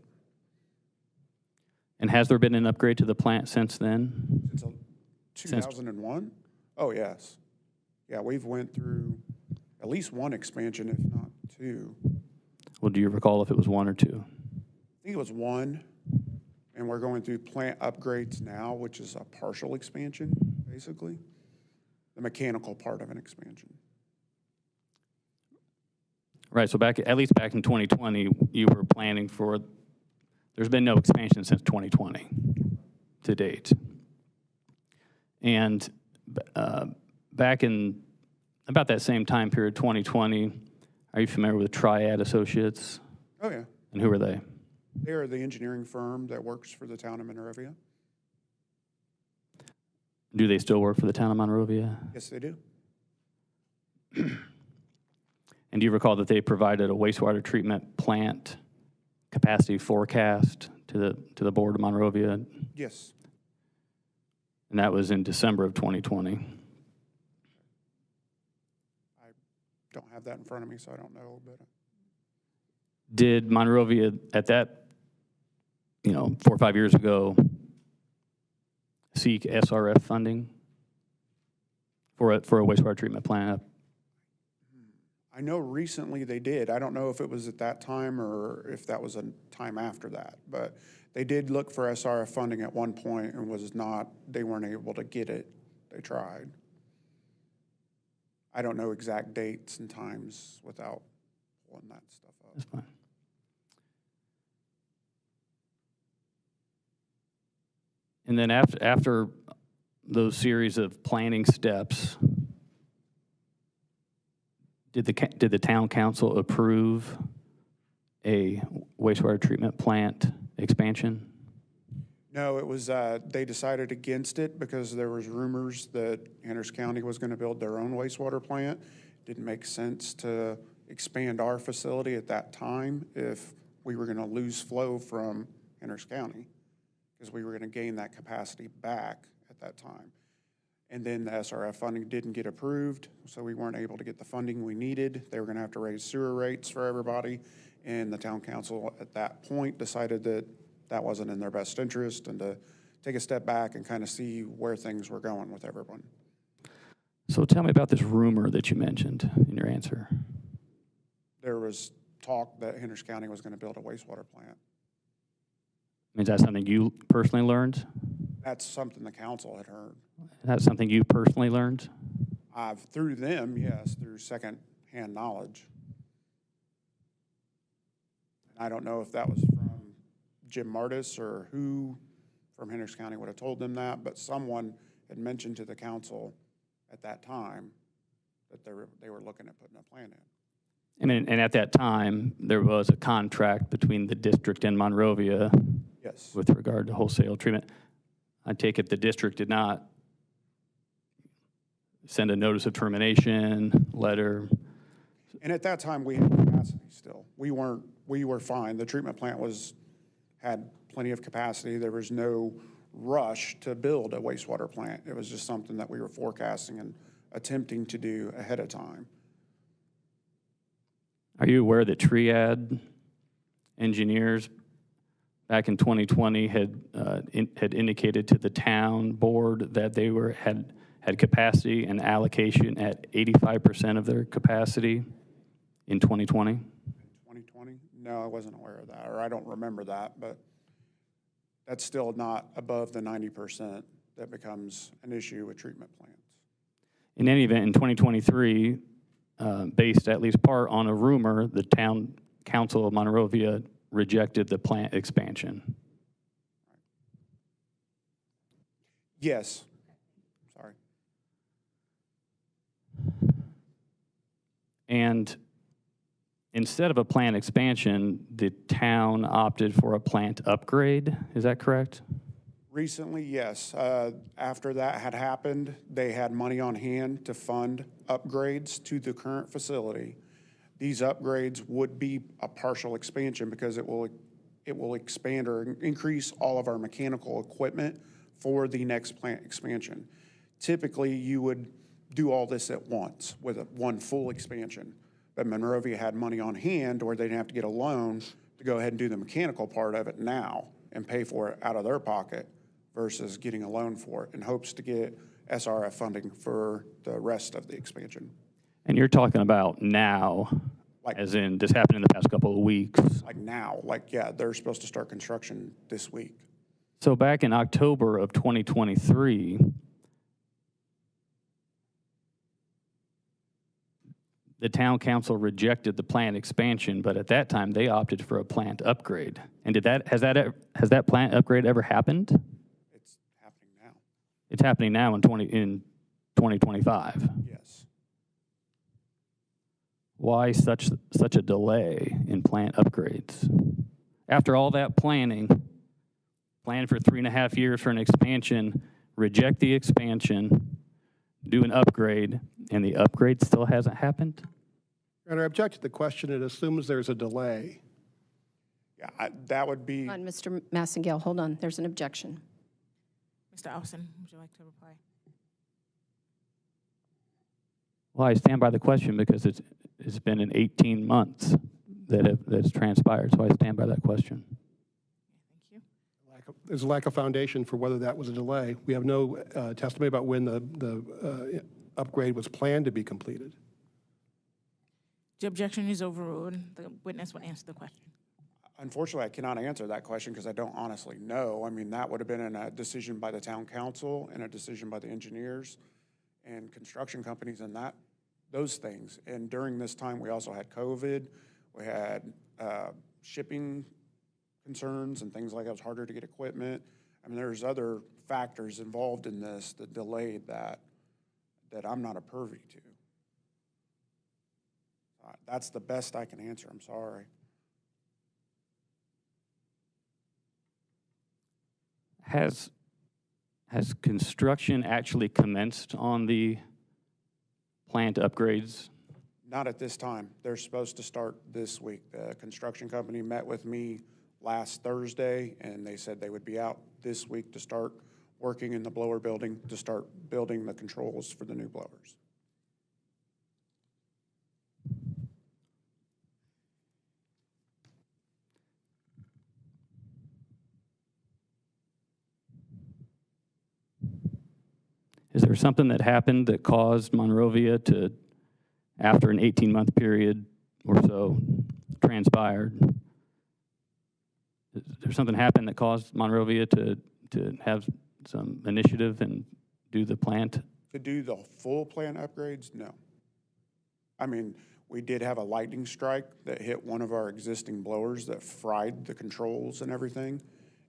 And has there been an upgrade to the plant since then? Since 2001? Oh, yes. Yeah, we've went through at least one expansion, if not 2. Well, do you recall if it was 1 or 2? I think it was 1, and we're going through plant upgrades now, which is a partial expansion, basically. The mechanical part of an expansion. Right, so at least back in 2020, you were planning for, there's been no expansion since 2020 to date. And back in about that same time period, 2020, are you familiar with Triad Associates? Oh, yeah. And who are they? They are the engineering firm that works for the town of Monrovia. Do they still work for the town of Monrovia? Yes, they do. And do you recall that they provided a wastewater treatment plant capacity forecast to the board of Monrovia? Yes. And that was in December of 2020. I don't have that in front of me, so I don't know. But Did Monrovia at that, 4 or 5 years ago, seek SRF funding for a wastewater treatment plant? I know recently they did. I don't know if it was at that time or if that was a time after that, but they did look for SRF funding at one point and they weren't able to get it. They tried. I don't know exact dates and times without pulling that stuff up. That's fine. And then after those series of planning steps, did the town council approve a wastewater treatment plant expansion? No, it was, they decided against it because there was rumors that Hendricks County was going to build their own wastewater plant. Didn't make sense to expand our facility at that time if we were going to lose flow from Hendricks County, because we were going to gain that capacity back at that time. And then the SRF funding didn't get approved, so we weren't able to get the funding we needed. They were going to have to raise sewer rates for everybody, and the town council at that point decided that that wasn't in their best interest and to take a step back and kind of see where things were going with everyone. So tell me about this rumor that you mentioned in your answer. There was talk that Hendricks County was going to build a wastewater plant. Is that something you personally learned? That's something the council had heard. Is that something you personally learned? Through them, yes, through second-hand knowledge. I don't know if that was from Jim Martis or who from Hendricks County would have told them that, but someone had mentioned to the council at that time that they were looking at putting a plant in. And at that time, there was a contract between the district and Monrovia Yes. with regard to wholesale treatment. I take it the district did not send a notice of termination letter. And at that time, we had capacity still. We were fine. The treatment plant had plenty of capacity. There was no rush to build a wastewater plant. It was just something that we were forecasting and attempting to do ahead of time. Are you aware that Triad engineers back in 2020 had indicated to the town board that they had capacity and allocation at 85% of their capacity in 2020? 2020? No, I wasn't aware of that, or I don't remember that, but that's still not above the 90% that becomes an issue with treatment plants. In any event, in 2023, based at least part on a rumor, the town council of Monrovia rejected the plant expansion. Yes. Sorry. And instead of a plant expansion, the town opted for a plant upgrade. Is that correct? Recently, yes. After that had happened, they had money on hand to fund upgrades to the current facility. These upgrades would be a partial expansion because it will expand or increase all of our mechanical equipment for the next plant expansion. Typically, you would do all this at once with one full expansion. But Monrovia had money on hand where they didn't have to get a loan to go ahead and do the mechanical part of it now and pay for it out of their pocket versus getting a loan for it in hopes to get SRF funding for the rest of the expansion. And you're talking about now, as in this happened in the past couple of weeks. Like now, yeah, they're supposed to start construction this week. So back in October of 2023, the town council rejected the plant expansion, but at that time they opted for a plant upgrade. And has that plant upgrade ever happened? It's happening now. It's happening now in 2025. Yes. Why such a delay in plant upgrades? After all that planning, plan for 3.5 years for an expansion, reject the expansion, do an upgrade, and the upgrade still hasn't happened? Your Honor, I object to the question. It assumes there's a delay. Yeah, that would be. Hold on, Mr. Massengale, hold on. There's an objection. Mr. Austin, would you like to reply? Well, I stand by the question because it's been in 18 months that's transpired, so I stand by that question. Thank you. There's a lack of foundation for whether that was a delay. We have no testimony about when the upgrade was planned to be completed. The objection is overruled. The witness will answer the question. Unfortunately, I cannot answer that question because I don't honestly know. I mean, that would have been a decision by the town council and a decision by the engineers and construction companies and those things. And during this time, we also had COVID. We had shipping concerns and things like that. It was harder to get equipment. I mean, there's other factors involved in this that delayed that I'm not a purview to. That's the best I can answer. I'm sorry. Has construction actually commenced on the plant upgrades? Not at this time. They're supposed to start this week. The construction company met with me last Thursday, and they said they would be out this week to start working in the blower building to start building the controls for the new blowers. Is there something that happened that caused Monrovia to, after an 18-month period or so transpired, is there something happened that caused Monrovia to have some initiative and do the plant? To do the full plant upgrades, no. I mean, we did have a lightning strike that hit one of our existing blowers that fried the controls and everything,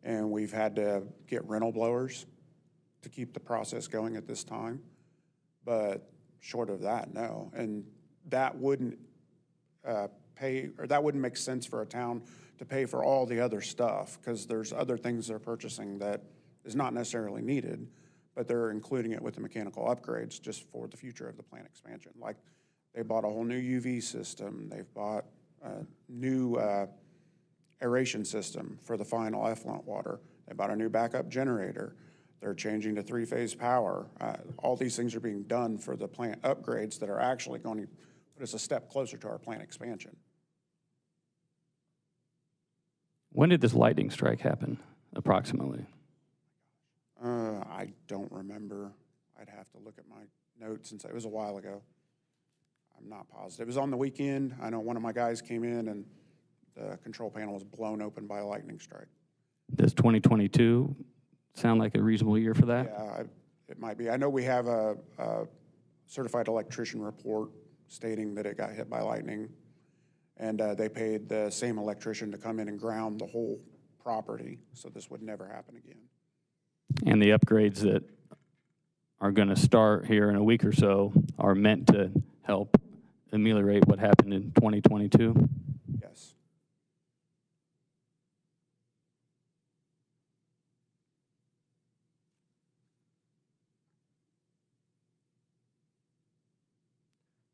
and we've had to get rental blowers to keep the process going at this time. But short of that, no. And that wouldn't that wouldn't make sense for a town to pay for all the other stuff, because there's other things they're purchasing that is not necessarily needed, but they're including it with the mechanical upgrades just for the future of the plant expansion. Like, they bought a whole new UV system. They've bought a new aeration system for the final effluent water. They bought a new backup generator. They're changing to 3-phase power. All these things are being done for the plant upgrades that are actually going to put us a step closer to our plant expansion. When did this lightning strike happen, approximately? I don't remember. I'd have to look at my notes and say it was a while ago. I'm not positive. It was on the weekend. I know one of my guys came in and the control panel was blown open by a lightning strike. Does 2022 sound like a reasonable year for that? Yeah, it might be. I know we have a certified electrician report stating that it got hit by lightning, and they paid the same electrician to come in and ground the whole property, so this would never happen again. And the upgrades that are going to start here in a week or so are meant to help ameliorate what happened in 2022? Yes.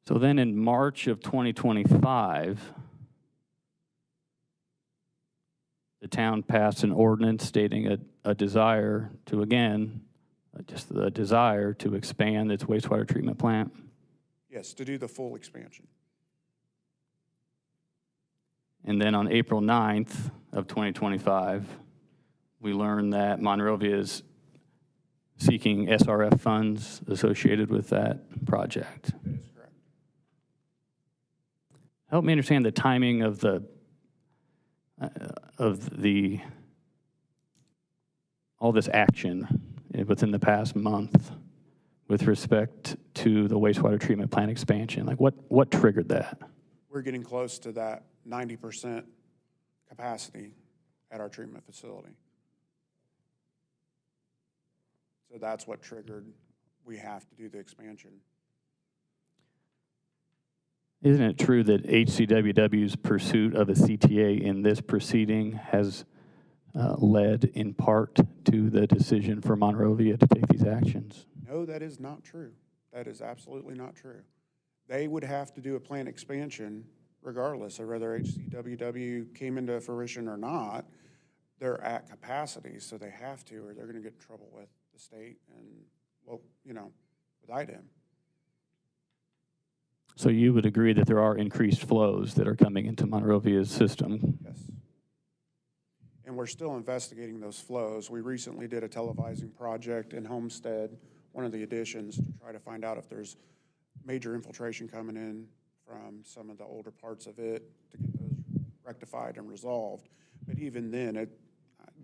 So then in March of 2025, the town passed an ordinance stating a desire to, again, just a desire to expand its wastewater treatment plant. Yes, to do the full expansion. And then on April 9th of 2025, we learned that Monrovia is seeking SRF funds associated with that project. That is correct. Help me understand the timing of all this action within the past month with respect to the wastewater treatment plant expansion. Like, what triggered that? We're getting close to that 90% capacity at our treatment facility. So that's what triggered, we have to do the expansion. Isn't it true that HCWW's pursuit of a CTA in this proceeding has led in part to the decision for Monrovia to take these actions? No, that is not true. That is absolutely not true. They would have to do a plant expansion regardless of whether HCWW came into fruition or not. They're at capacity, so they have to, or they're going to get in trouble with the state and, well, you know, with IDEM. So you would agree that there are increased flows that are coming into Monrovia's system? Yes. And we're still investigating those flows. We recently did a televising project in Homestead, one of the additions, to try to find out if there's major infiltration coming in from some of the older parts of it to get those rectified and resolved. But even then,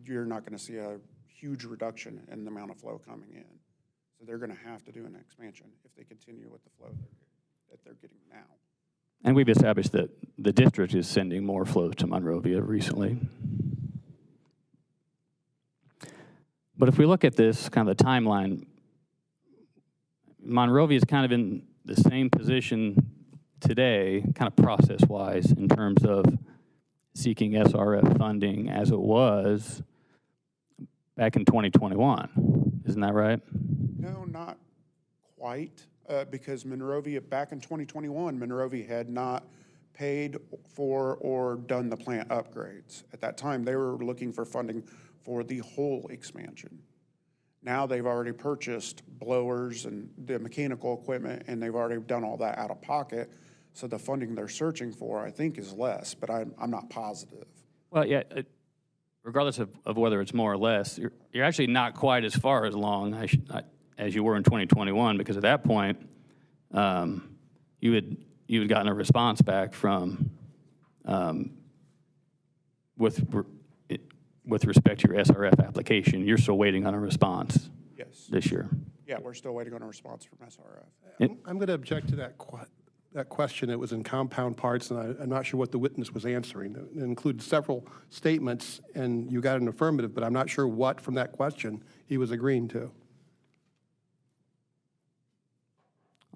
you're not going to see a huge reduction in the amount of flow coming in. So they're going to have to do an expansion if they continue with the flow that they're getting now. And we've established that the district is sending more flows to Monrovia recently. But if we look at this kind of the timeline, Monrovia is kind of in the same position today, kind of process-wise, in terms of seeking SRF funding as it was back in 2021. Isn't that right? No, not quite, because Monrovia, back in 2021, Monrovia had not paid for or done the plant upgrades. At that time, they were looking for funding for the whole expansion. Now they've already purchased blowers and the mechanical equipment, and they've already done all that out of pocket. So the funding they're searching for, I think, is less, but I'm not positive. Well, yeah, regardless of whether it's more or less, you're actually not quite as far along as you were in 2021, because at that point, you had gotten a response back from with respect to your SRF application. You're still waiting on a response. Yes. This year. Yeah, we're still waiting on a response from SRF. I'm going to object to that question. It was in compound parts, and I'm not sure what the witness was answering. It included several statements, and you got an affirmative, but I'm not sure what from that question he was agreeing to.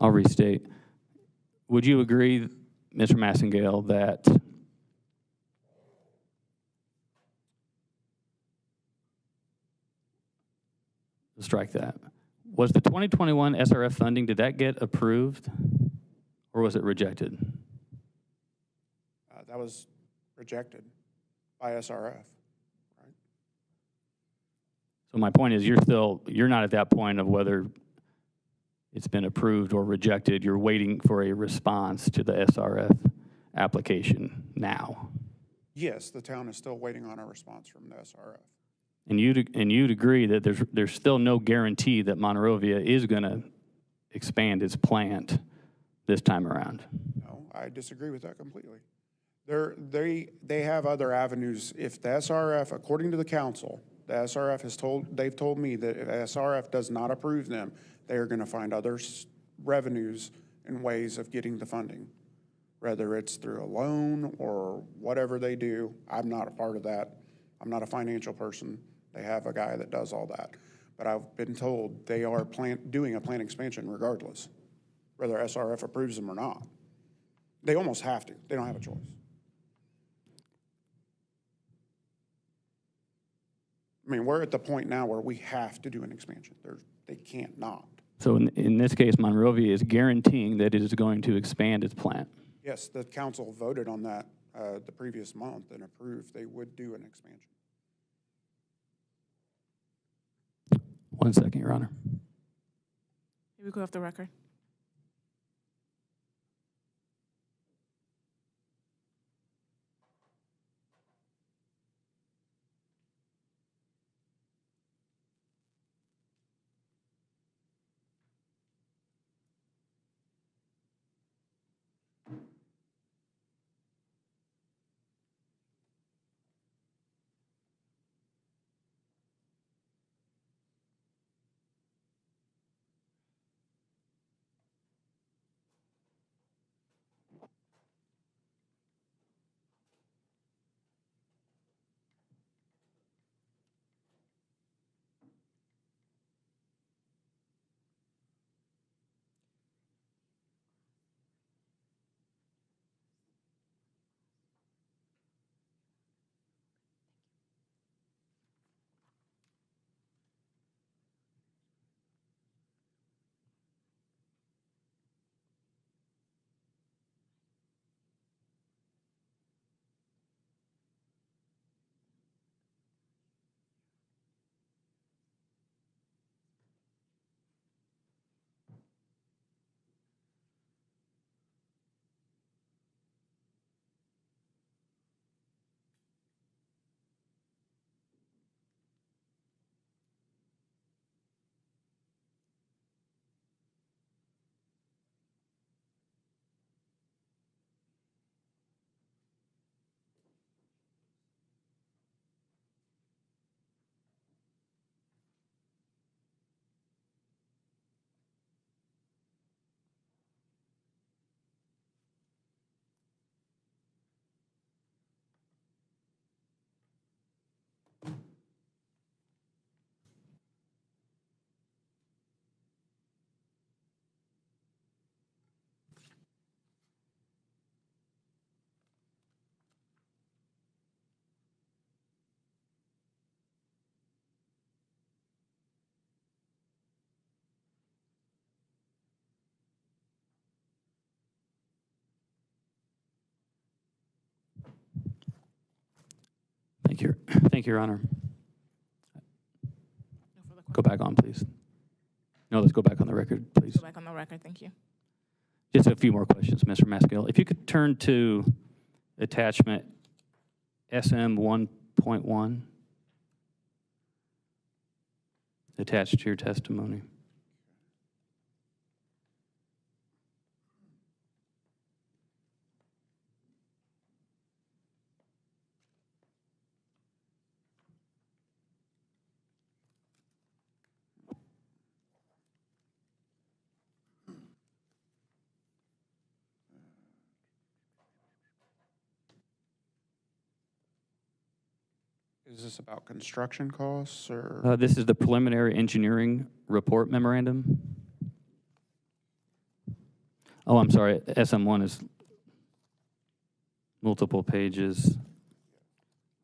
I'll restate. Would you agree, Mr. Massengale, that strike that? Was the 2021 SRF funding, did that get approved or was it rejected? That was rejected by SRF. Right? So my point is you're not at that point of whether it's been approved or rejected. You're waiting for a response to the SRF application now. Yes, the town is still waiting on a response from the SRF. And you'd agree that there's still no guarantee that Monrovia is going to expand its plant this time around. No, I disagree with that completely. They have other avenues. If the SRF, according to the council, the SRF they've told me that if SRF does not approve them, they are going to find other revenues and ways of getting the funding, whether it's through a loan or whatever they do. I'm not a part of that. I'm not a financial person. They have a guy that does all that. But I've been told they are doing a plant expansion regardless, whether SRF approves them or not. They almost have to. They don't have a choice. I mean, we're at the point now where we have to do an expansion. They can't not. So in this case, Monrovia is guaranteeing that it is going to expand its plant. Yes, the council voted on that the previous month and approved they would do an expansion. 1 second, Your Honor. Here we go off the record. Thank you, Your Honor. Go back on, please. No, let's go back on the record, please. Go back on the record, thank you. Just a few more questions, Mr. Maskill. If you could turn to attachment SM 1.1, attached to your testimony. Is this about construction costs or? This is the preliminary engineering report memorandum. Oh, I'm sorry, SM1 is multiple pages.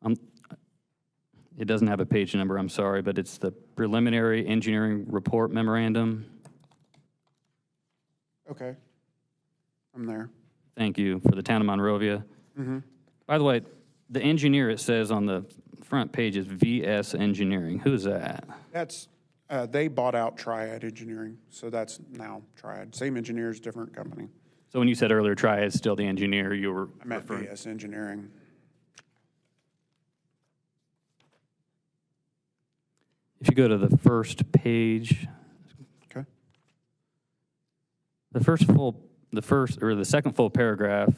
It doesn't have a page number, I'm sorry, but it's the preliminary engineering report memorandum. Okay. I'm there. Thank you, for the town of Monrovia. By the way, the engineer, it says on the front page, is VS Engineering. Who's that? That's, they bought out Triad Engineering, so that's now Triad. Same engineers, different company. So when you said earlier Triad's still the engineer, you were I meant referring. VS Engineering. If you go to the first page, Okay. the second full paragraph,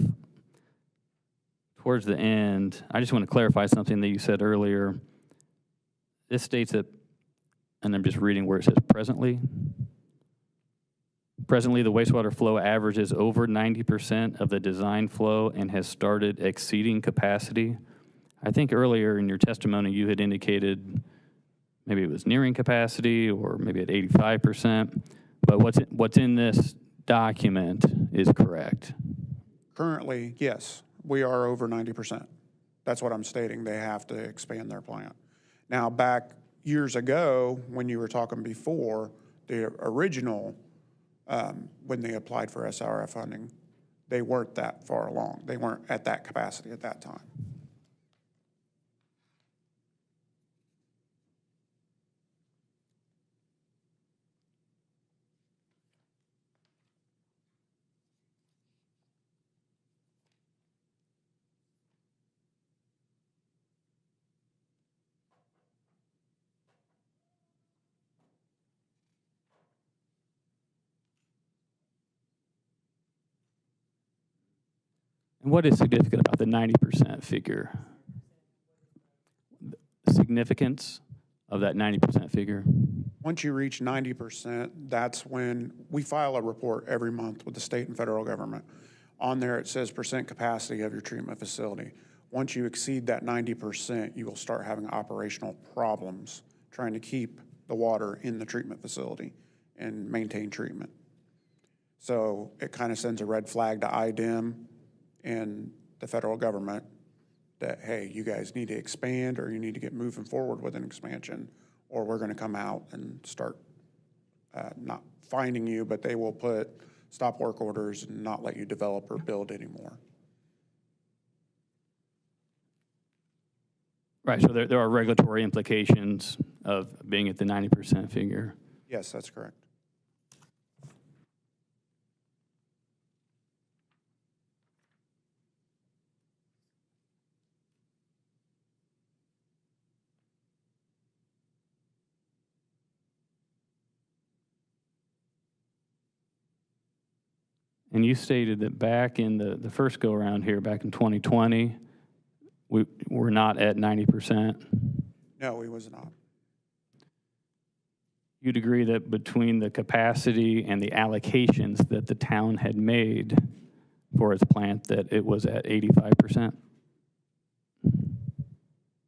towards the end, I just want to clarify something that you said earlier. This states that, and I'm just reading where it says presently. Presently, the wastewater flow averages over 90% of the design flow and has started exceeding capacity. I think earlier in your testimony, you had indicated maybe it was nearing capacity or maybe at 85%, but what's in this document is correct. Currently, yes, we are over 90%. That's what I'm stating. They have to expand their plant. Now, back years ago, when you were talking before, the original, when they applied for SRF funding, they weren't that far along. They weren't at that capacity at that time. And what is significant about the 90% figure? The significance of that 90% figure? Once you reach 90%, that's when we file a report every month with the state and federal government. On there, it says percent capacity of your treatment facility. Once you exceed that 90%, you will start having operational problems trying to keep the water in the treatment facility and maintain treatment. So it kind of sends a red flag to IDEM and the federal government that, hey, you guys need to expand or you need to get moving forward with an expansion, or we're going to come out and start not finding you, but they will put stop work orders and not let you develop or build anymore. Right, so there are regulatory implications of being at the 90% figure. Yes, that's correct. And you stated that back in the first go-around here, back in 2020, we were not at 90%. No, he was not. You'd agree that between the capacity and the allocations that the town had made for its plant, that it was at 85%?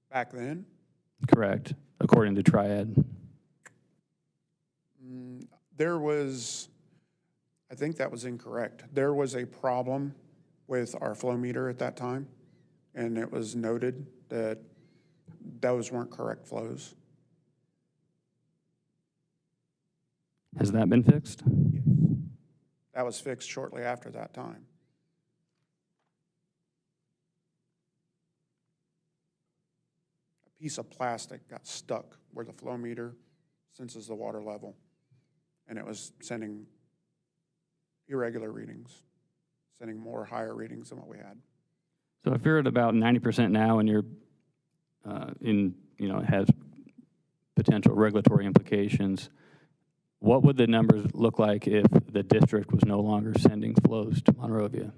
Back then? Correct, according to Triad. There was, I think that was incorrect. There was a problem with our flow meter at that time, and it was noted that those weren't correct flows. Has that been fixed? Yes. That was fixed shortly after that time. piece of plastic got stuck where the flow meter senses the water level, and it was sending irregular readings, sending more higher readings than what we had. So if you're at about 90% now and you're it has potential regulatory implications, what would the numbers look like if the district was no longer sending flows to Monrovia?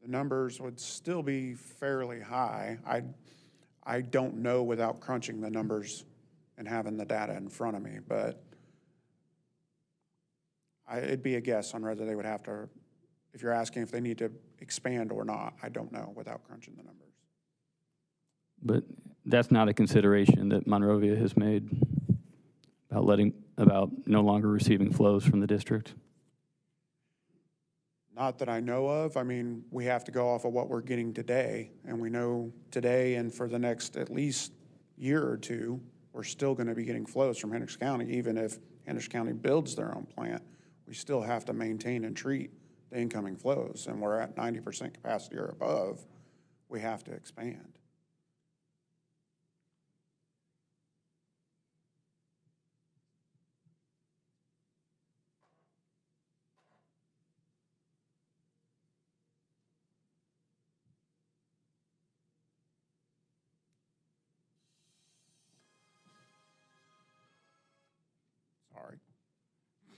The numbers would still be fairly high. I don't know without crunching the numbers and having the data in front of me, but it'd be a guess on whether they would have to, if you're asking if they need to expand or not, I don't know without crunching the numbers. But that's not a consideration that Monrovia has made about no longer receiving flows from the district? Not that I know of. I mean, we have to go off of what we're getting today, and we know today and for the next at least year or two, we're still going to be getting flows from Hendricks County. Even if Hendricks County builds their own plant, we still have to maintain and treat the incoming flows, and we're at 90% capacity or above. We have to expand. Sorry. I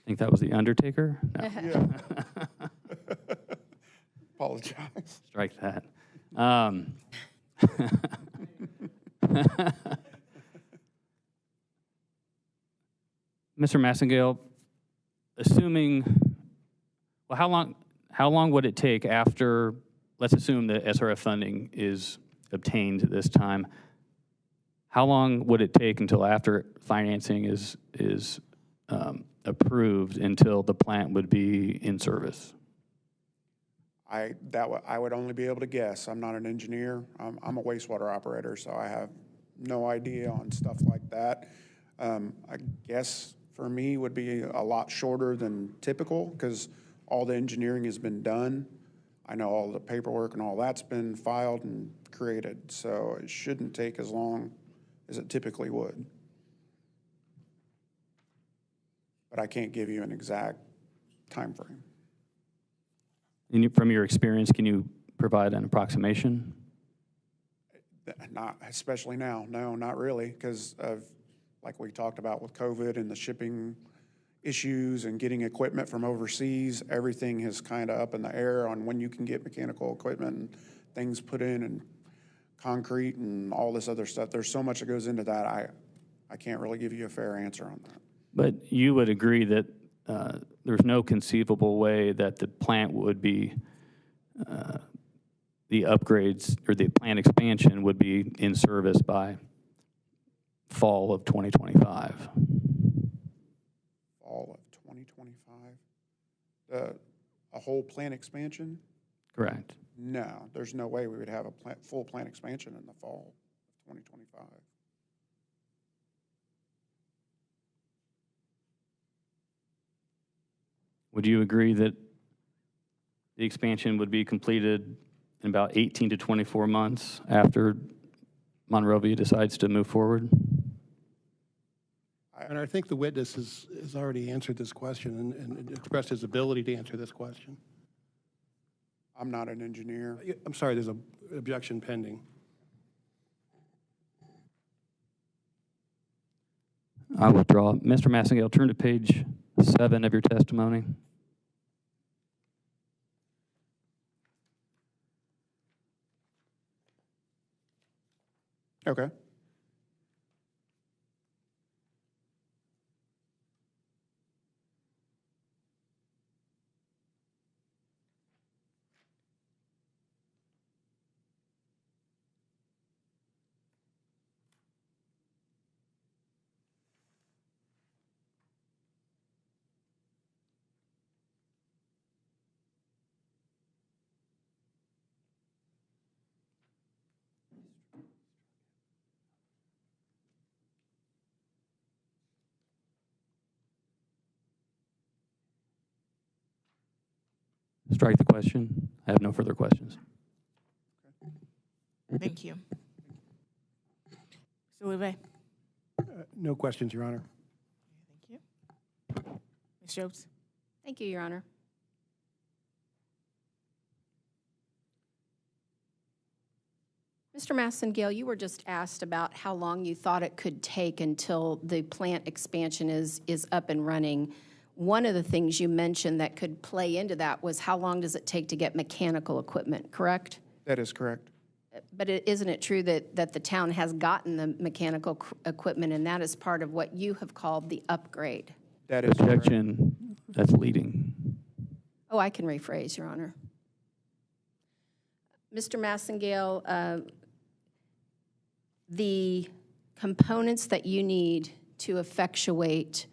think that was the Undertaker? No. Yeah. Apologize. Strike that. Mr. Massengale, assuming, well, how long would it take after, let's assume that SRF funding is obtained this time, how long would it take until after financing is approved until the plant would be in service? I would only be able to guess. I'm not an engineer. I'm a wastewater operator, so I have no idea on stuff like that. I guess for me would be a lot shorter than typical because all the engineering has been done. I know all the paperwork and all that's been filed and created, so it shouldn't take as long as it typically would. But I can't give you an exact time frame. From your experience, can you provide an approximation? Not especially now. No, not really, because of, like we talked about with COVID and the shipping issues and getting equipment from overseas, everything is kind of up in the air on when you can get mechanical equipment and things put in and concrete and all this other stuff. There's so much that goes into that. I can't really give you a fair answer on that. But you would agree that there's no conceivable way that the plant would be, the upgrades or the plant expansion would be in service by fall of 2025? Fall of 2025? A whole plant expansion? Correct. No, there's no way we would have a full plant expansion in the fall of 2025. Would you agree that the expansion would be completed in about 18 to 24 months after Monrovia decides to move forward? And I think the witness has already answered this question and expressed his ability to answer this question. I'm not an engineer. I'm sorry, there's an objection pending. I withdraw. Mr. Massengale, turn to page 7 of your testimony. Okay. Strike the question. I have no further questions. Thank you. Mr. Louvet? No questions, Your Honor. Thank you. Ms. Schultz? Thank you, Your Honor. Mr. Massengale, you were just asked about how long you thought it could take until the plant expansion is up and running. One of the things you mentioned that could play into that was how long does it take to get mechanical equipment, correct? That is correct. But isn't it true that the town has gotten the mechanical equipment, and that is part of what you have called the upgrade? That is correct. Objection, that's leading. Oh, I can rephrase, Your Honor. Mr. Massengale, the components that you need to effectuate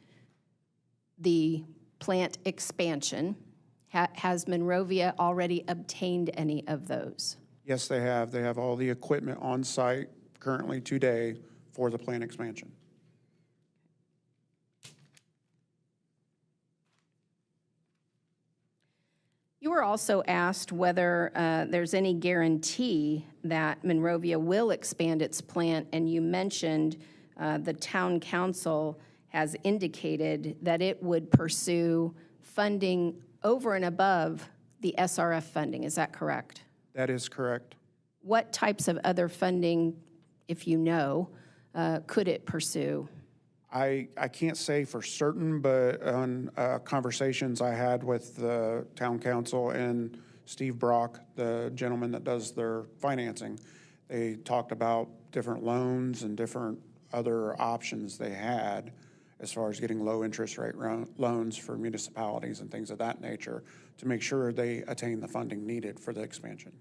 the plant expansion, has Monrovia already obtained any of those? Yes, they have. They have all the equipment on site currently today for the plant expansion. You were also asked whether there's any guarantee that Monrovia will expand its plant, and you mentioned the town council has indicated that it would pursue funding over and above the SRF funding. Is that correct? That is correct. What types of other funding, if you know, could it pursue? I can't say for certain, but on conversations I had with the town council and Steve Brock, the gentleman that does their financing, they talked about different loans and different other options they had as far as getting low interest rate loans for municipalities and things of that nature to make sure they attain the funding needed for the expansion.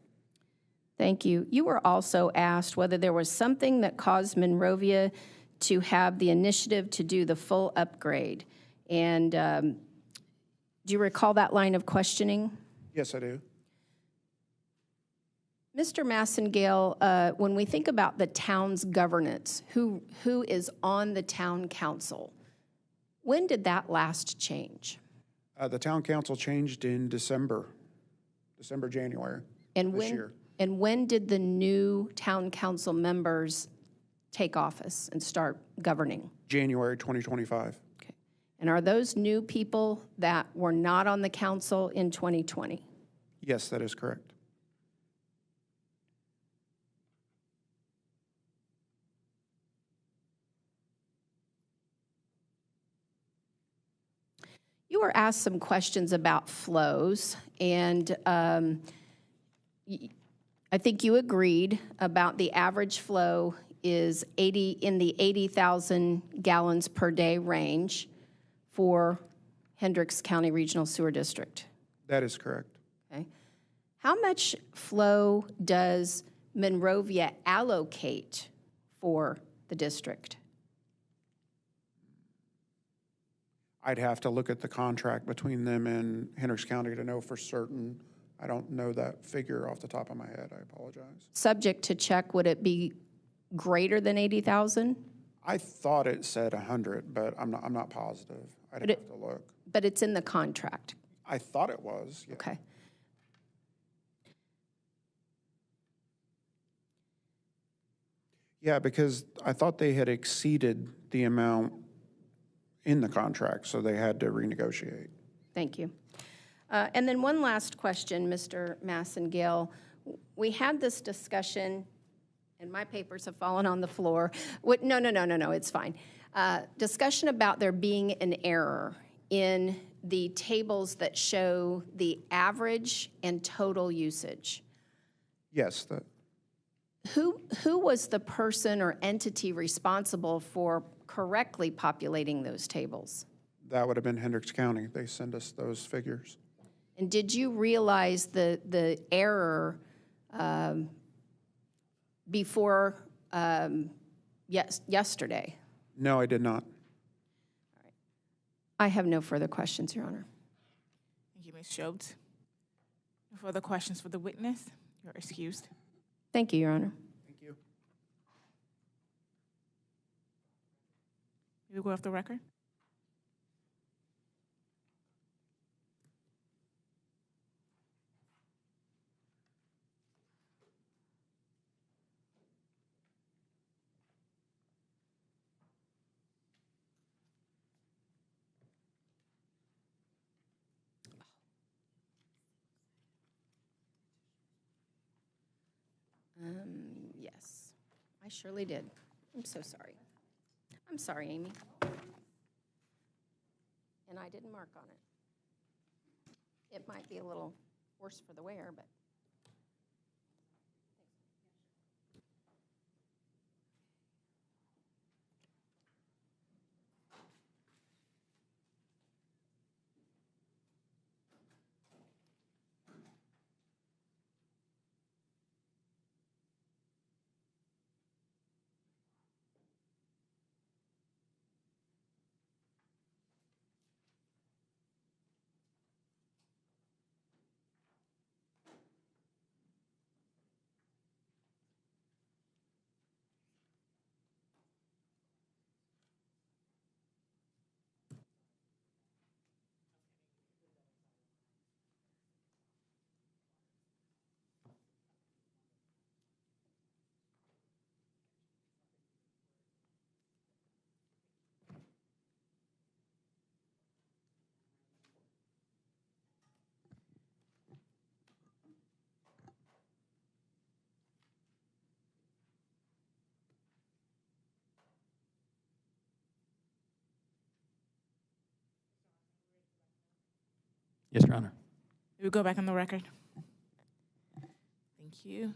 Thank you. You were also asked whether there was something that caused Monrovia to have the initiative to do the full upgrade. And do you recall that line of questioning? Yes, I do. Mr. Massengale, when we think about the town's governance, who is on the town council, when did that last change? The town council changed in December, January this year. And when did the new town council members take office and start governing? January 2025. Okay. And are those new people that were not on the council in 2020? Yes, that is correct. You were asked some questions about flows, and I think you agreed about the average flow is in the 80,000 gallons per day range for Hendricks County Regional Sewer District. That is correct. Okay. How much flow does Monrovia allocate for the district? I'd have to look at the contract between them and Hendricks County to know for certain. I don't know that figure off the top of my head. I apologize. Subject to check, would it be greater than 80,000? I thought it said 100, but I'm not positive. I'd have to look. But it's in the contract. I thought it was. Yeah. Okay. Yeah, because I thought they had exceeded the amount in the contract, so they had to renegotiate. Thank you. And then one last question, Mr. Massengale. We had this discussion, and my papers have fallen on the floor. No, it's fine. Discussion about there being an error in the tables that show the average and total usage. Yes. Who was the person or entity responsible for correctly populating those tables? That would have been Hendricks County. They send us those figures. And did you realize the error before yesterday? No, I did not. All right. I have no further questions, Your Honor. Thank you, Ms. Schultz. No further questions for the witness? You're excused. Thank you, Your Honor. Thank you. We will go off the record. Yes, I surely did. I'm so sorry. I'm sorry, Amy. And I didn't mark on it. It might be a little worse for the wear, but. Yes, Your Honor. We go back on the record. Thank you.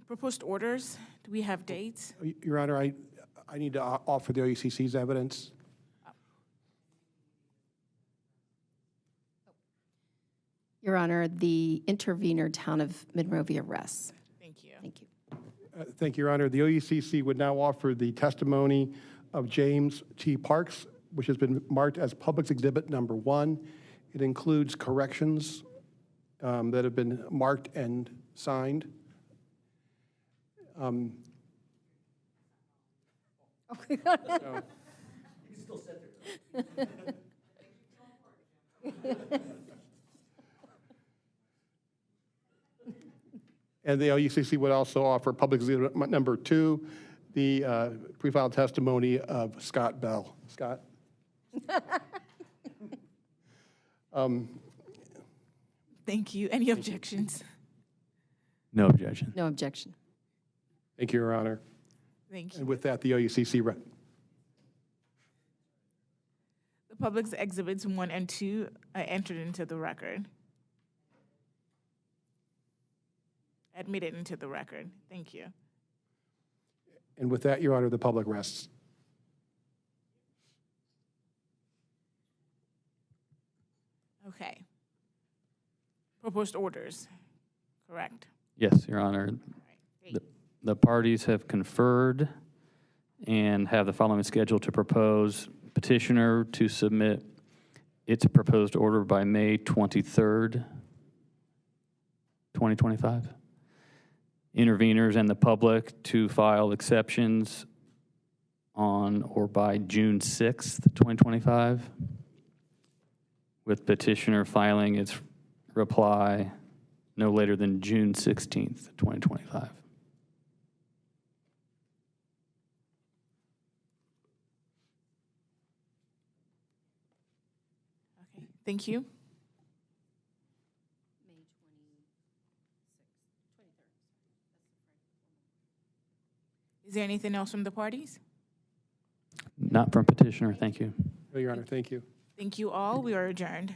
Proposed orders, do we have dates? Your Honor, I need to offer the OUCC's evidence. Your Honor, the intervenor town of Monrovia rests. Thank you. Thank you. Thank you, Your Honor. The OUCC would now offer the testimony of James T. Parks, which has been marked as Public Exhibit Number 1. It includes corrections that have been marked and signed. And the OUCC would also offer Public Exhibit Number 2, the pre-filed testimony of Scott Bell. Scott? Thank you. Any objections? No objection. No objection. Thank you, Your Honor. Thank you. And with that, the OUCC The public's exhibits 1 and 2 are entered into the record. Admitted into the record. Thank you. And with that, Your Honor, the public rests. Okay. Proposed orders, correct? Yes, Your Honor. Great. The parties have conferred and have the following schedule to propose. Petitioner to submit its proposed order by May 23rd, 2025. Interveners and the public to file exceptions on or by June 6th, 2025, with petitioner filing its reply no later than June 16th, 2025. Okay, thank you. Is there anything else from the parties? Not from petitioner, thank you. No, Your Honor, thank you. Thank you all. We are adjourned.